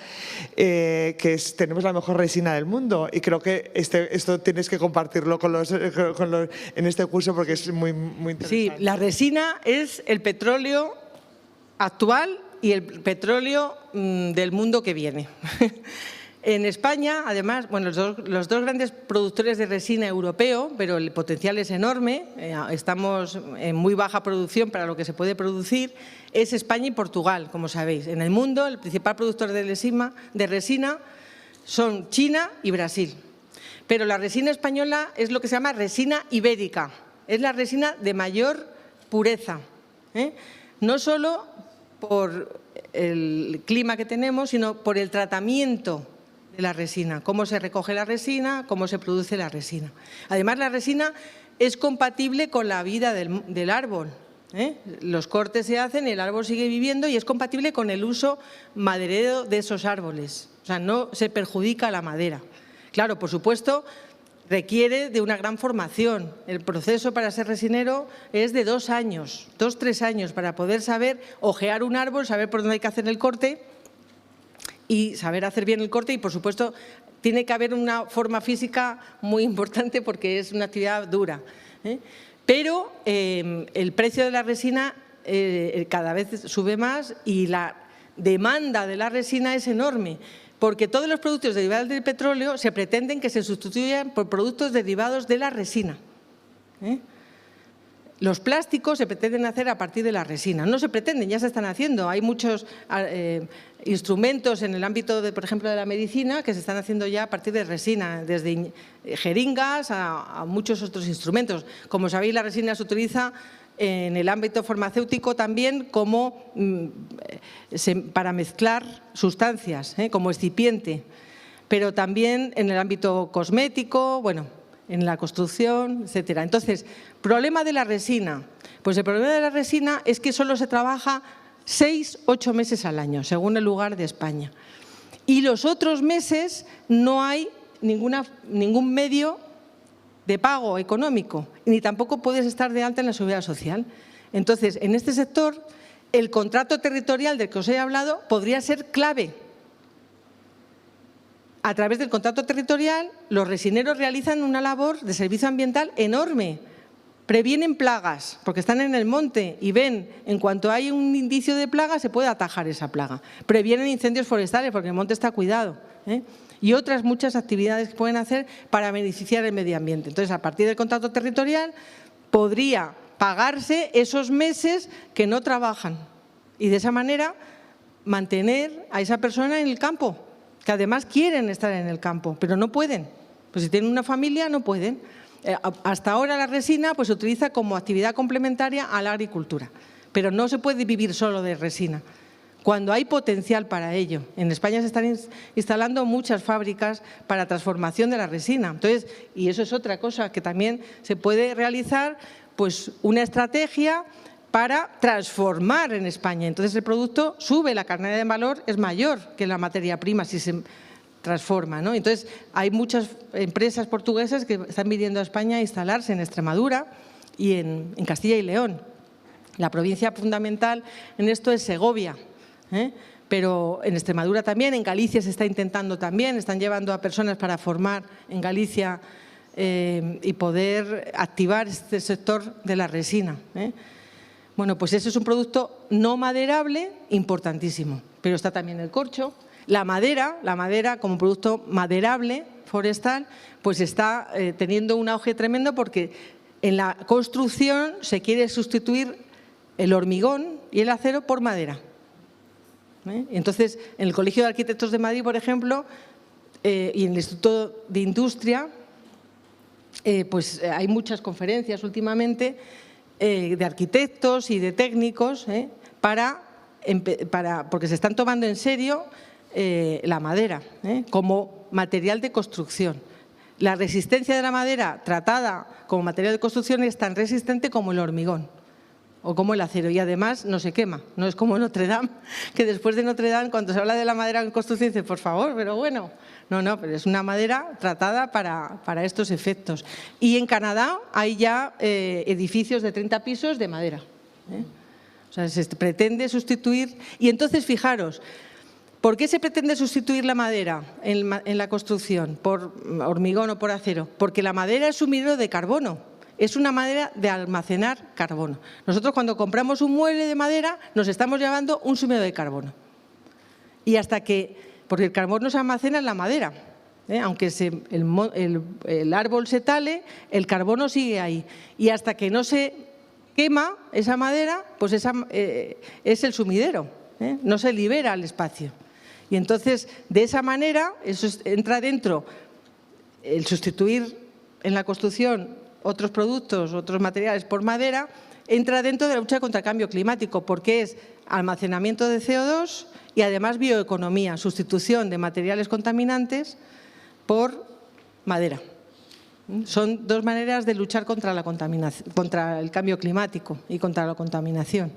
tenemos la mejor resina del mundo. Y creo que esto tienes que compartirlo en este curso porque es muy interesante. Sí, la resina es el petróleo actual y el petróleo del mundo que viene. En España, además, bueno, los dos grandes productores de resina europeo, pero el potencial es enorme, estamos en muy baja producción para lo que se puede producir, es España y Portugal, como sabéis. En el mundo, el principal productor de resina son China y Brasil. Pero la resina española es lo que se llama resina ibérica, es la resina de mayor pureza, no solo por el clima que tenemos, sino por el tratamiento de la resina, cómo se recoge la resina, cómo se produce la resina. Además, la resina es compatible con la vida del árbol. Los cortes se hacen, el árbol sigue viviendo y es compatible con el uso maderero de esos árboles. O sea, no se perjudica la madera. Claro, por supuesto, requiere de una gran formación. El proceso para ser resinero es de 2 años, 2-3 años, para poder saber ojear un árbol, saber por dónde hay que hacer el corte y saber hacer bien el corte. Y, por supuesto, tiene que haber una forma física muy importante porque es una actividad dura. Pero el precio de la resina cada vez sube más y la demanda de la resina es enorme. Porque todos los productos derivados del petróleo se pretenden que se sustituyan por productos derivados de la resina. Los plásticos se pretenden hacer a partir de la resina. No se pretenden, ya se están haciendo. Hay muchos instrumentos en el ámbito, por ejemplo, de la medicina que se están haciendo ya a partir de resina, desde jeringas a muchos otros instrumentos. Como sabéis, la resina se utiliza en el ámbito farmacéutico también como para mezclar sustancias, como excipiente, pero también en el ámbito cosmético, bueno, en la construcción, etcétera. Entonces, problema de la resina. Pues el problema de la resina es que solo se trabaja 6-8 meses al año, según el lugar de España. Y los otros meses no hay ningún medio de pago económico, ni tampoco puedes estar de alta en la seguridad social. Entonces, en este sector, el contrato territorial del que os he hablado podría ser clave. A través del contrato territorial, los resineros realizan una labor de servicio ambiental enorme. Previenen plagas, porque están en el monte y ven, en cuanto hay un indicio de plaga, se puede atajar esa plaga. Previenen incendios forestales, porque el monte está cuidado, y otras muchas actividades que pueden hacer para beneficiar el medio ambiente. Entonces, a partir del contrato territorial, podría pagarse esos meses que no trabajan y de esa manera mantener a esa persona en el campo, que además quieren estar en el campo, pero no pueden. Pues si tienen una familia, no pueden. Hasta ahora la resina pues, se utiliza como actividad complementaria a la agricultura, pero no se puede vivir solo de resina, cuando hay potencial para ello. En España se están instalando muchas fábricas para transformación de la resina. Entonces, y eso es otra cosa que también se puede realizar, pues una estrategia para transformar en España. Entonces el producto sube, la cadena de valor es mayor que la materia prima si se transforma, ¿no? Entonces hay muchas empresas portuguesas que están viniendo a España a instalarse en Extremadura y en Castilla y León. La provincia fundamental en esto es Segovia, pero en Extremadura también, en Galicia se está intentando también, están llevando a personas para formar en Galicia y poder activar este sector de la resina. Bueno, pues ese es un producto no maderable importantísimo, pero está también el corcho. La madera como producto maderable forestal, pues está teniendo un auge tremendo porque en la construcción se quiere sustituir el hormigón y el acero por madera. Entonces, en el Colegio de Arquitectos de Madrid, por ejemplo, y en el Instituto de Industria, pues hay muchas conferencias últimamente de arquitectos y de técnicos porque se están tomando en serio la madera como material de construcción. La resistencia de la madera tratada como material de construcción es tan resistente como el hormigón o como el acero y además no se quema. No es como Notre Dame, que después de Notre Dame cuando se habla de la madera en construcción dice, por favor, pero bueno. No, pero es una madera tratada para estos efectos. Y en Canadá hay ya edificios de 30 pisos de madera. O sea, se pretende sustituir. Y entonces, fijaros, ¿por qué se pretende sustituir la madera en la construcción? ¿Por hormigón o por acero? Porque la madera es sumidero de carbono. Es una manera de almacenar carbono. Nosotros cuando compramos un mueble de madera nos estamos llevando un sumidero de carbono. Y hasta que... Porque el carbono se almacena en la madera. Aunque el árbol se tale, el carbono sigue ahí. Y hasta que no se quema esa madera, pues es el sumidero. No se libera al espacio. Y entonces, de esa manera, eso entra dentro, el sustituir en la construcción otros productos, otros materiales por madera, entra dentro de la lucha contra el cambio climático, porque es almacenamiento de CO2 y además bioeconomía, sustitución de materiales contaminantes por madera. Son dos maneras de luchar contra la contaminación, contra el cambio climático y contra la contaminación.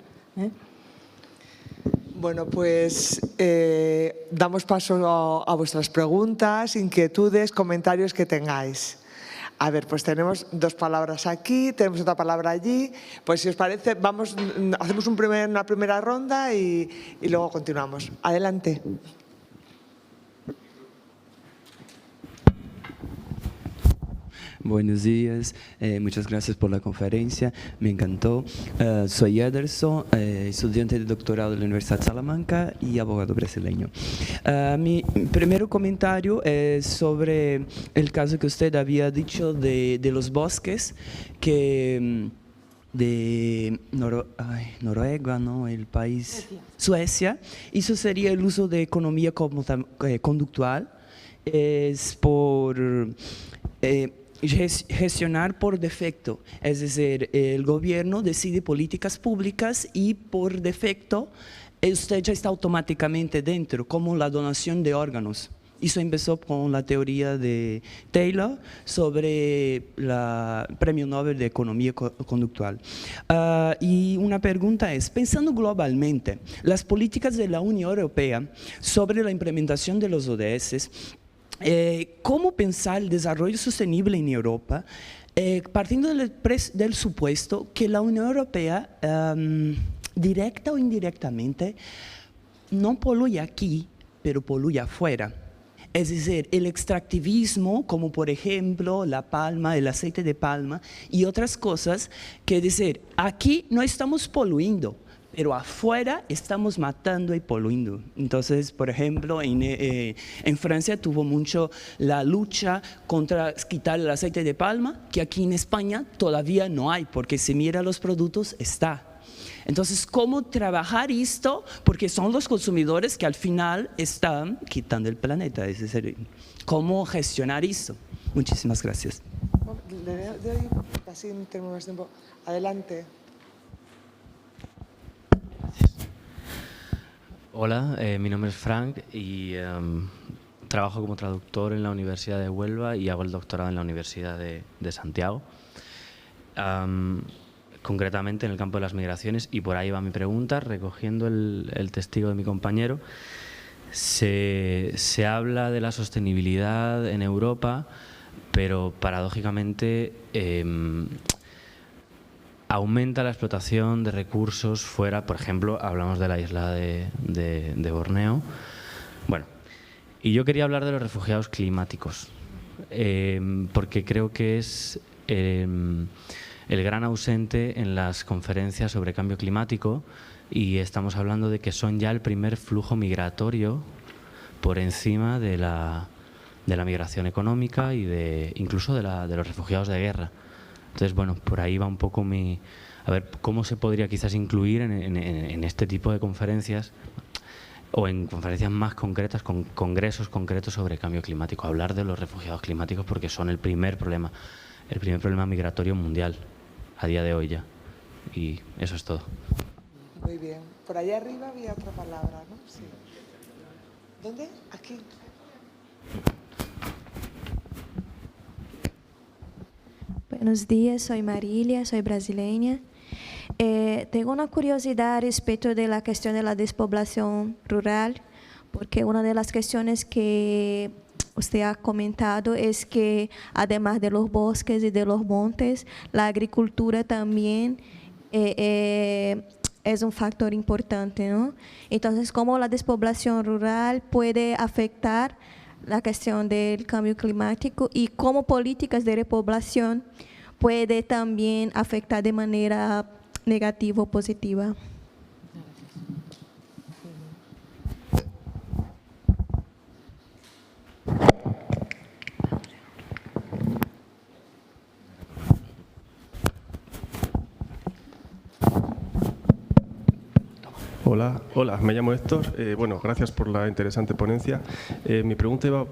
Bueno, pues damos paso a vuestras preguntas, inquietudes, comentarios que tengáis. A ver, pues tenemos dos palabras aquí, tenemos otra palabra allí. Pues si os parece, hacemos una primera ronda y luego continuamos. Adelante. Buenos días, muchas gracias por la conferencia, me encantó. Soy Ederson, estudiante de doctorado de la Universidad de Salamanca y abogado brasileño. Mi primer comentario es sobre el caso que usted había dicho de los bosques que de Noruega, ¿no? El país Suecia. Eso sería el uso de economía conductual, es por gestionar por defecto, es decir, el gobierno decide políticas públicas y por defecto usted ya está automáticamente dentro, como la donación de órganos. Eso empezó con la teoría de Taylor sobre el Premio Nobel de Economía Conductual. Y una pregunta es, pensando globalmente, las políticas de la Unión Europea sobre la implementación de los ODS, ¿cómo pensar el desarrollo sostenible en Europa, partiendo del supuesto que la Unión Europea, directa o indirectamente, no poluye aquí, pero poluye afuera? Es decir, el extractivismo, como por ejemplo la palma, el aceite de palma y otras cosas, que decir, aquí no estamos poluyendo, pero afuera estamos matando y poluindo. Entonces, por ejemplo, en Francia tuvo mucho la lucha contra quitar el aceite de palma, que aquí en España todavía no hay, porque si mira los productos, está. Entonces, ¿cómo trabajar esto? Porque son los consumidores que al final están quitando el planeta. Es decir, ¿cómo gestionar esto? Muchísimas gracias. Le doy así en términos más tiempo. Adelante. Hola, mi nombre es Frank y trabajo como traductor en la Universidad de Huelva y hago el doctorado en la Universidad de Santiago, concretamente en el campo de las migraciones, y por ahí va mi pregunta, recogiendo el testigo de mi compañero. Se habla de la sostenibilidad en Europa, pero paradójicamente aumenta la explotación de recursos fuera. Por ejemplo, hablamos de la isla de Borneo. Bueno, y yo quería hablar de los refugiados climáticos, porque creo que es el gran ausente en las conferencias sobre cambio climático, y estamos hablando de que son ya el primer flujo migratorio por encima de la migración económica y incluso de los refugiados de guerra. Entonces, bueno, por ahí va un poco a ver cómo se podría quizás incluir en este tipo de conferencias o en conferencias más concretas, con congresos concretos sobre cambio climático, hablar de los refugiados climáticos, porque son el primer problema migratorio mundial a día de hoy ya. Y eso es todo. Muy bien. Por allá arriba había otra palabra, ¿no? Sí. ¿Dónde? Aquí. Buenos días, soy Marilia, soy brasileña. Tengo una curiosidad respecto de la cuestión de la despoblación rural, porque una de las cuestiones que usted ha comentado es que, además de los bosques y de los montes, la agricultura también es un factor importante, ¿no? Entonces, ¿cómo la despoblación rural puede afectar la cuestión del cambio climático y cómo políticas de repoblación puede también afectar de manera negativa o positiva? Hola, me llamo Héctor. Bueno, gracias por la interesante ponencia. Mi pregunta iba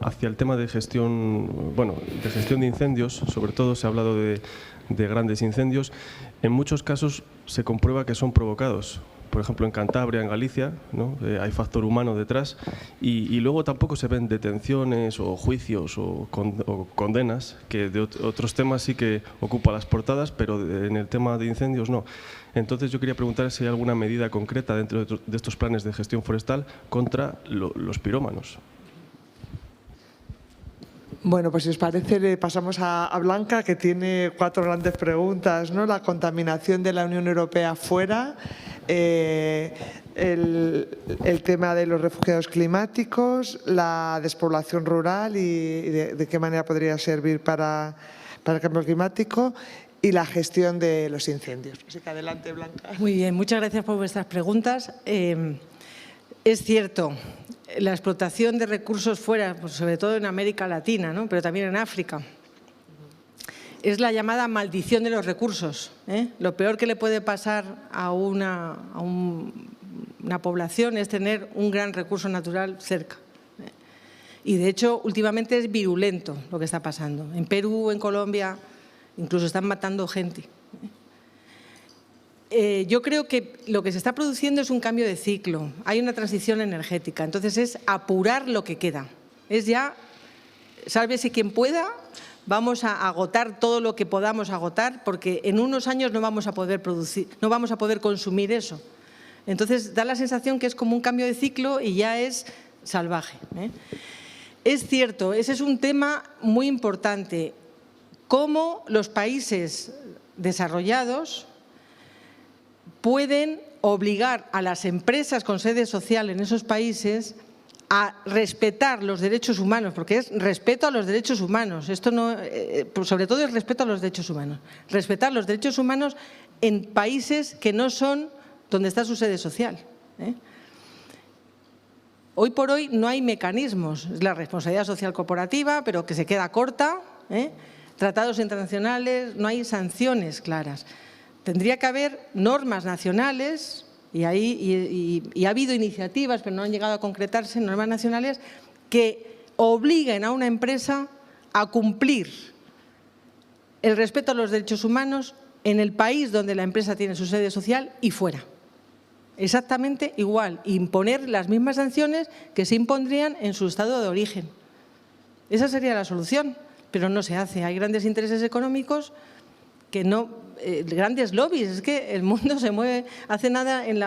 hacia el tema de gestión, de incendios. Sobre todo se ha hablado de grandes incendios. En muchos casos se comprueba que son provocados. Por ejemplo, en Cantabria, en Galicia, ¿no? Hay factor humano detrás, y luego tampoco se ven detenciones o juicios o condenas, que de otros temas sí que ocupa las portadas, pero en el tema de incendios no. Entonces yo quería preguntar si hay alguna medida concreta dentro de estos planes de gestión forestal contra los pirómanos. Bueno, pues si os parece, le pasamos a Blanca, que tiene 4 grandes preguntas, ¿no? La contaminación de la Unión Europea fuera, el tema de los refugiados climáticos, la despoblación rural y de qué manera podría servir para el cambio climático y la gestión de los incendios. Así que adelante, Blanca. Muy bien, muchas gracias por vuestras preguntas. Es cierto, la explotación de recursos fuera, pues sobre todo en América Latina, ¿no? Pero también en África, es la llamada maldición de los recursos, ¿eh? Lo peor que le puede pasar a una población es tener un gran recurso natural cerca. Y de hecho, últimamente es virulento lo que está pasando. En Perú, en Colombia, incluso están matando gente. Yo creo que lo que se está produciendo es un cambio de ciclo, hay una transición energética, entonces es apurar lo que queda. Es ya, sálvese quien pueda, vamos a agotar todo lo que podamos agotar porque en unos años no vamos a poder producir, no vamos a poder consumir eso. Entonces da la sensación que es como un cambio de ciclo y ya es salvaje, ¿eh? Es cierto, ese es un tema muy importante, cómo los países desarrollados pueden obligar a las empresas con sede social en esos países a respetar los derechos humanos, porque es respeto a los derechos humanos. Esto no, sobre todo es respeto a los derechos humanos. Respetar los derechos humanos en países que no son donde está su sede social, ¿eh? Hoy por hoy no hay mecanismos, es la responsabilidad social corporativa, pero que se queda corta, ¿eh? Tratados internacionales, no hay sanciones claras. Tendría que haber normas nacionales, y ha habido iniciativas, pero no han llegado a concretarse, normas nacionales, que obliguen a una empresa a cumplir el respeto a los derechos humanos en el país donde la empresa tiene su sede social y fuera. Exactamente igual, imponer las mismas sanciones que se impondrían en su estado de origen. Esa sería la solución, pero no se hace. Hay grandes intereses económicos que no, grandes lobbies, es que el mundo se mueve. Hace nada en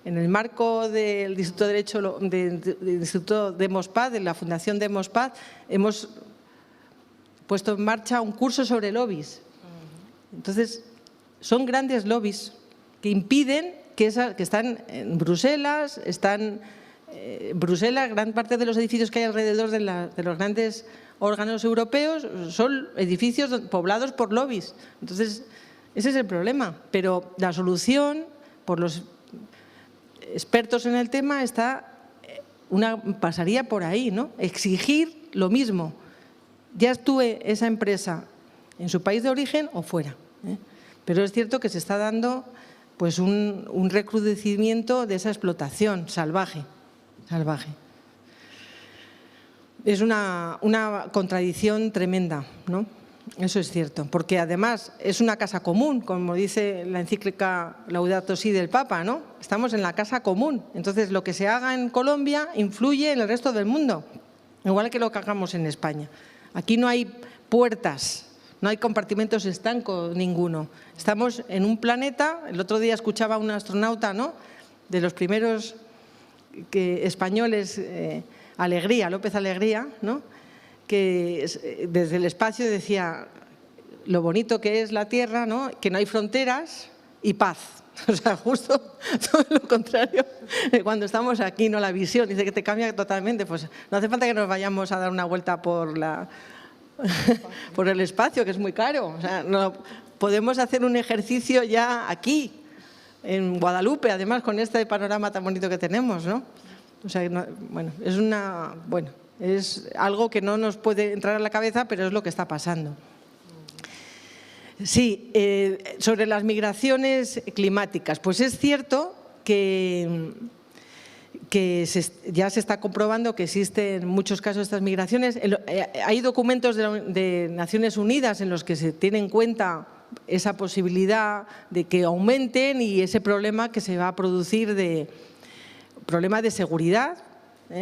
el marco del Instituto de Derecho, del Instituto Demos Paz, de la Fundación Demos Paz, hemos puesto en marcha un curso sobre lobbies. Entonces, son grandes lobbies que impiden que están en Bruselas, gran parte de los edificios que hay alrededor de los grandes órganos europeos son edificios poblados por lobbies. Entonces, ese es el problema. Pero la solución, por los expertos en el tema, pasaría por ahí, ¿no? Exigir lo mismo. Ya actúe esa empresa en su país de origen o fuera, ¿eh? Pero es cierto que se está dando pues un recrudecimiento de esa explotación salvaje. Es una contradicción tremenda, ¿no? Eso es cierto, porque además es una casa común, como dice la encíclica Laudato Si del Papa, ¿no? Estamos en la casa común, entonces lo que se haga en Colombia influye en el resto del mundo, igual que lo que hagamos en España. Aquí no hay puertas, no hay compartimentos estancos ninguno. Estamos en un planeta, el otro día escuchaba a un astronauta, ¿no?, de los primeros españoles, López Alegría, ¿no?, que desde el espacio decía lo bonito que es la Tierra, ¿no?, que no hay fronteras y paz. O sea, justo todo lo contrario. Cuando estamos aquí, no la visión, dice que te cambia totalmente. Pues no hace falta que nos vayamos a dar una vuelta por el espacio, que es muy caro. O sea, no, podemos hacer un ejercicio ya aquí, en Guadalupe, además, con este panorama tan bonito que tenemos, ¿no? O sea, es algo que no nos puede entrar a la cabeza, pero es lo que está pasando. Sí, sobre las migraciones climáticas, pues es cierto que ya se está comprobando que existen en muchos casos estas migraciones. Hay documentos de Naciones Unidas en los que se tiene en cuenta esa posibilidad de que aumenten y ese problema que se va a producir problema de seguridad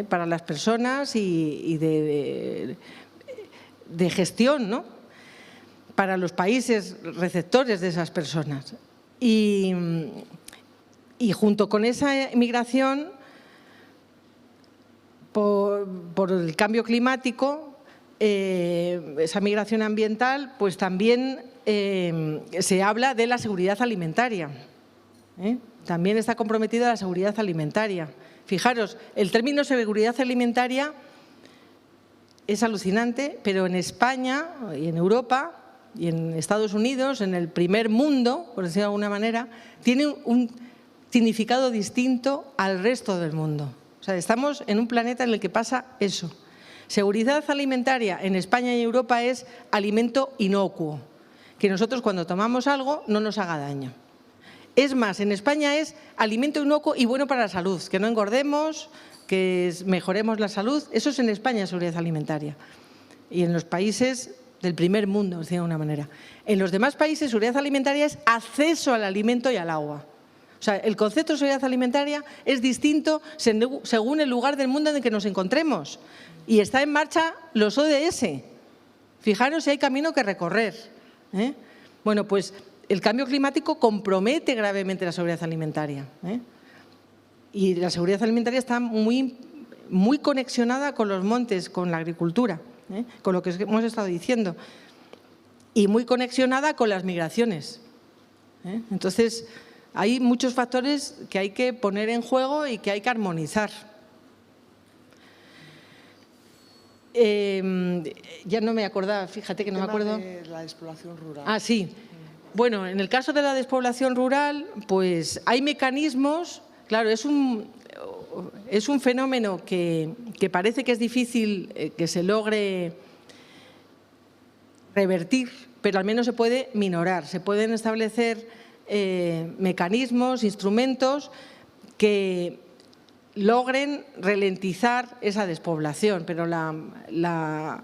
para las personas y de gestión, ¿no?, para los países receptores de esas personas. Y junto con esa migración, por el cambio climático, esa migración ambiental, pues también se habla de la seguridad alimentaria, también está comprometida la seguridad alimentaria. Fijaros, el término seguridad alimentaria es alucinante, pero en España y en Europa y en Estados Unidos, en el primer mundo, por decirlo de alguna manera, tiene un significado distinto al resto del mundo. O sea, estamos en un planeta en el que pasa eso. Seguridad alimentaria en España y Europa es alimento inocuo, que nosotros cuando tomamos algo no nos haga daño. Es más, en España es alimento inocuo y bueno para la salud, que no engordemos, que mejoremos la salud. Eso es en España, seguridad alimentaria. Y en los países del primer mundo, de alguna manera. En los demás países, seguridad alimentaria es acceso al alimento y al agua. O sea, el concepto de seguridad alimentaria es distinto según el lugar del mundo en el que nos encontremos. Y está en marcha los ODS. Fijaros si hay camino que recorrer. Bueno, pues el cambio climático compromete gravemente la seguridad alimentaria. Y la seguridad alimentaria está muy conexionada con los montes, con la agricultura, con lo que hemos estado diciendo. Y muy conexionada con las migraciones. Entonces, hay muchos factores que hay que poner en juego y que hay que armonizar. Ya no me acordaba, fíjate que no me acuerdo. De la despoblación rural. Ah, sí. Bueno, en el caso de la despoblación rural, pues hay mecanismos, claro, es un fenómeno que parece que es difícil que se logre revertir, pero al menos se puede minorar, se pueden establecer mecanismos, instrumentos que logren ralentizar esa despoblación, pero la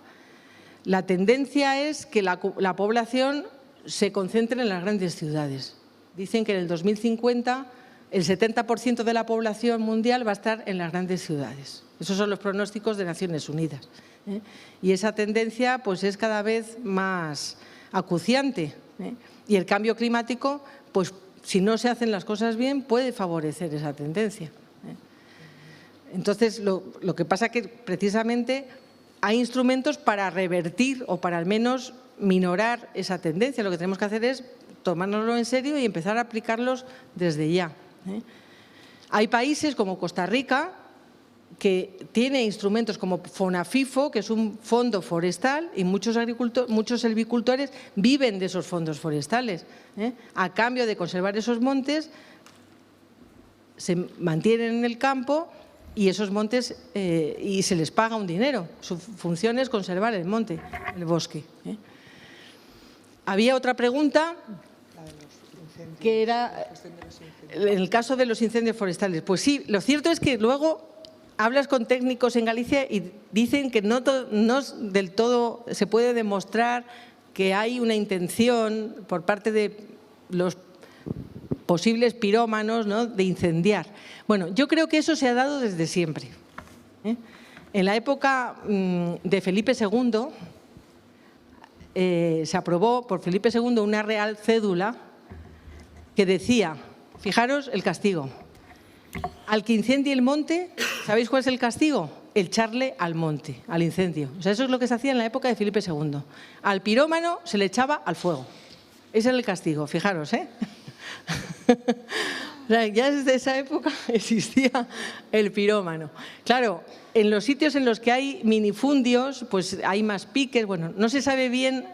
tendencia es que la población se concentre en las grandes ciudades. Dicen que en el 2050 el 70% de la población mundial va a estar en las grandes ciudades. Esos son los pronósticos de Naciones Unidas. Y esa tendencia pues, es cada vez más acuciante. Y el cambio climático, pues si no se hacen las cosas bien, puede favorecer esa tendencia. Entonces, lo que pasa es que precisamente hay instrumentos para revertir o para al menos minorar esa tendencia. Lo que tenemos que hacer es tomárnoslo en serio y empezar a aplicarlos desde ya. Hay países como Costa Rica que tiene instrumentos como FONAFIFO, que es un fondo forestal, y muchos silvicultores viven de esos fondos forestales. A cambio de conservar esos montes, se mantienen en el campo y esos montes y se les paga un dinero. Su función es conservar el monte, el bosque. Había otra pregunta que era en el caso de los incendios forestales. Pues sí, lo cierto es que luego hablas con técnicos en Galicia y dicen que no del todo se puede demostrar que hay una intención por parte de los posibles pirómanos, ¿no?, de incendiar. Bueno, yo creo que eso se ha dado desde siempre. En la época de Felipe II se aprobó por Felipe II una real cédula que decía, fijaros el castigo, al que incendie el monte, ¿sabéis cuál es el castigo? Echarle al monte, al incendio. O sea, eso es lo que se hacía en la época de Felipe II. Al pirómano se le echaba al fuego. Ese era el castigo, fijaros, ¿eh? Ya desde esa época existía el pirómano. Claro, en los sitios en los que hay minifundios, pues hay más piques. Bueno, no se sabe bien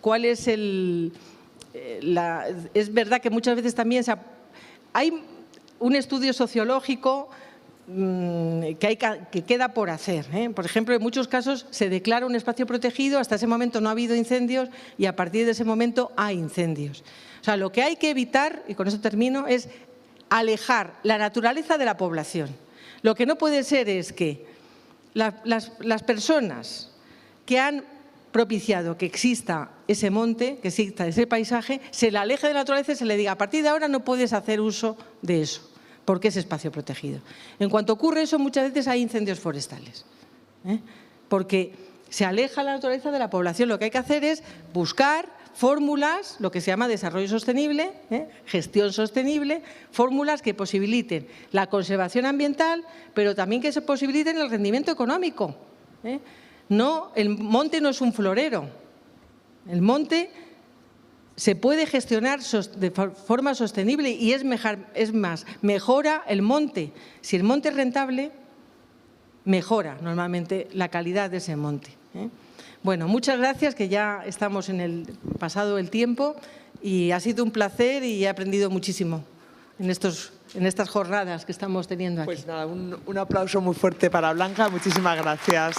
cuál es es verdad que muchas veces también hay un estudio sociológico que queda por hacer. Por ejemplo, en muchos casos se declara un espacio protegido, hasta ese momento no ha habido incendios y a partir de ese momento hay incendios. O sea, lo que hay que evitar, y con eso termino, es alejar la naturaleza de la población. Lo que no puede ser es que las personas que han propiciado que exista ese monte, que exista ese paisaje, se le aleje de la naturaleza y se le diga a partir de ahora no puedes hacer uso de eso, porque es espacio protegido. En cuanto ocurre eso, muchas veces hay incendios forestales, porque se aleja la naturaleza de la población. Lo que hay que hacer es buscar fórmulas, lo que se llama desarrollo sostenible, gestión sostenible, fórmulas que posibiliten la conservación ambiental, pero también que se posibiliten el rendimiento económico. No, el monte no es un florero. El monte se puede gestionar de forma sostenible y es más, mejora el monte. Si el monte es rentable, mejora normalmente la calidad de ese monte. Bueno, muchas gracias, que ya estamos en el pasado el tiempo y ha sido un placer y he aprendido muchísimo en estas jornadas que estamos teniendo aquí. Pues nada, un aplauso muy fuerte para Blanca. Muchísimas gracias.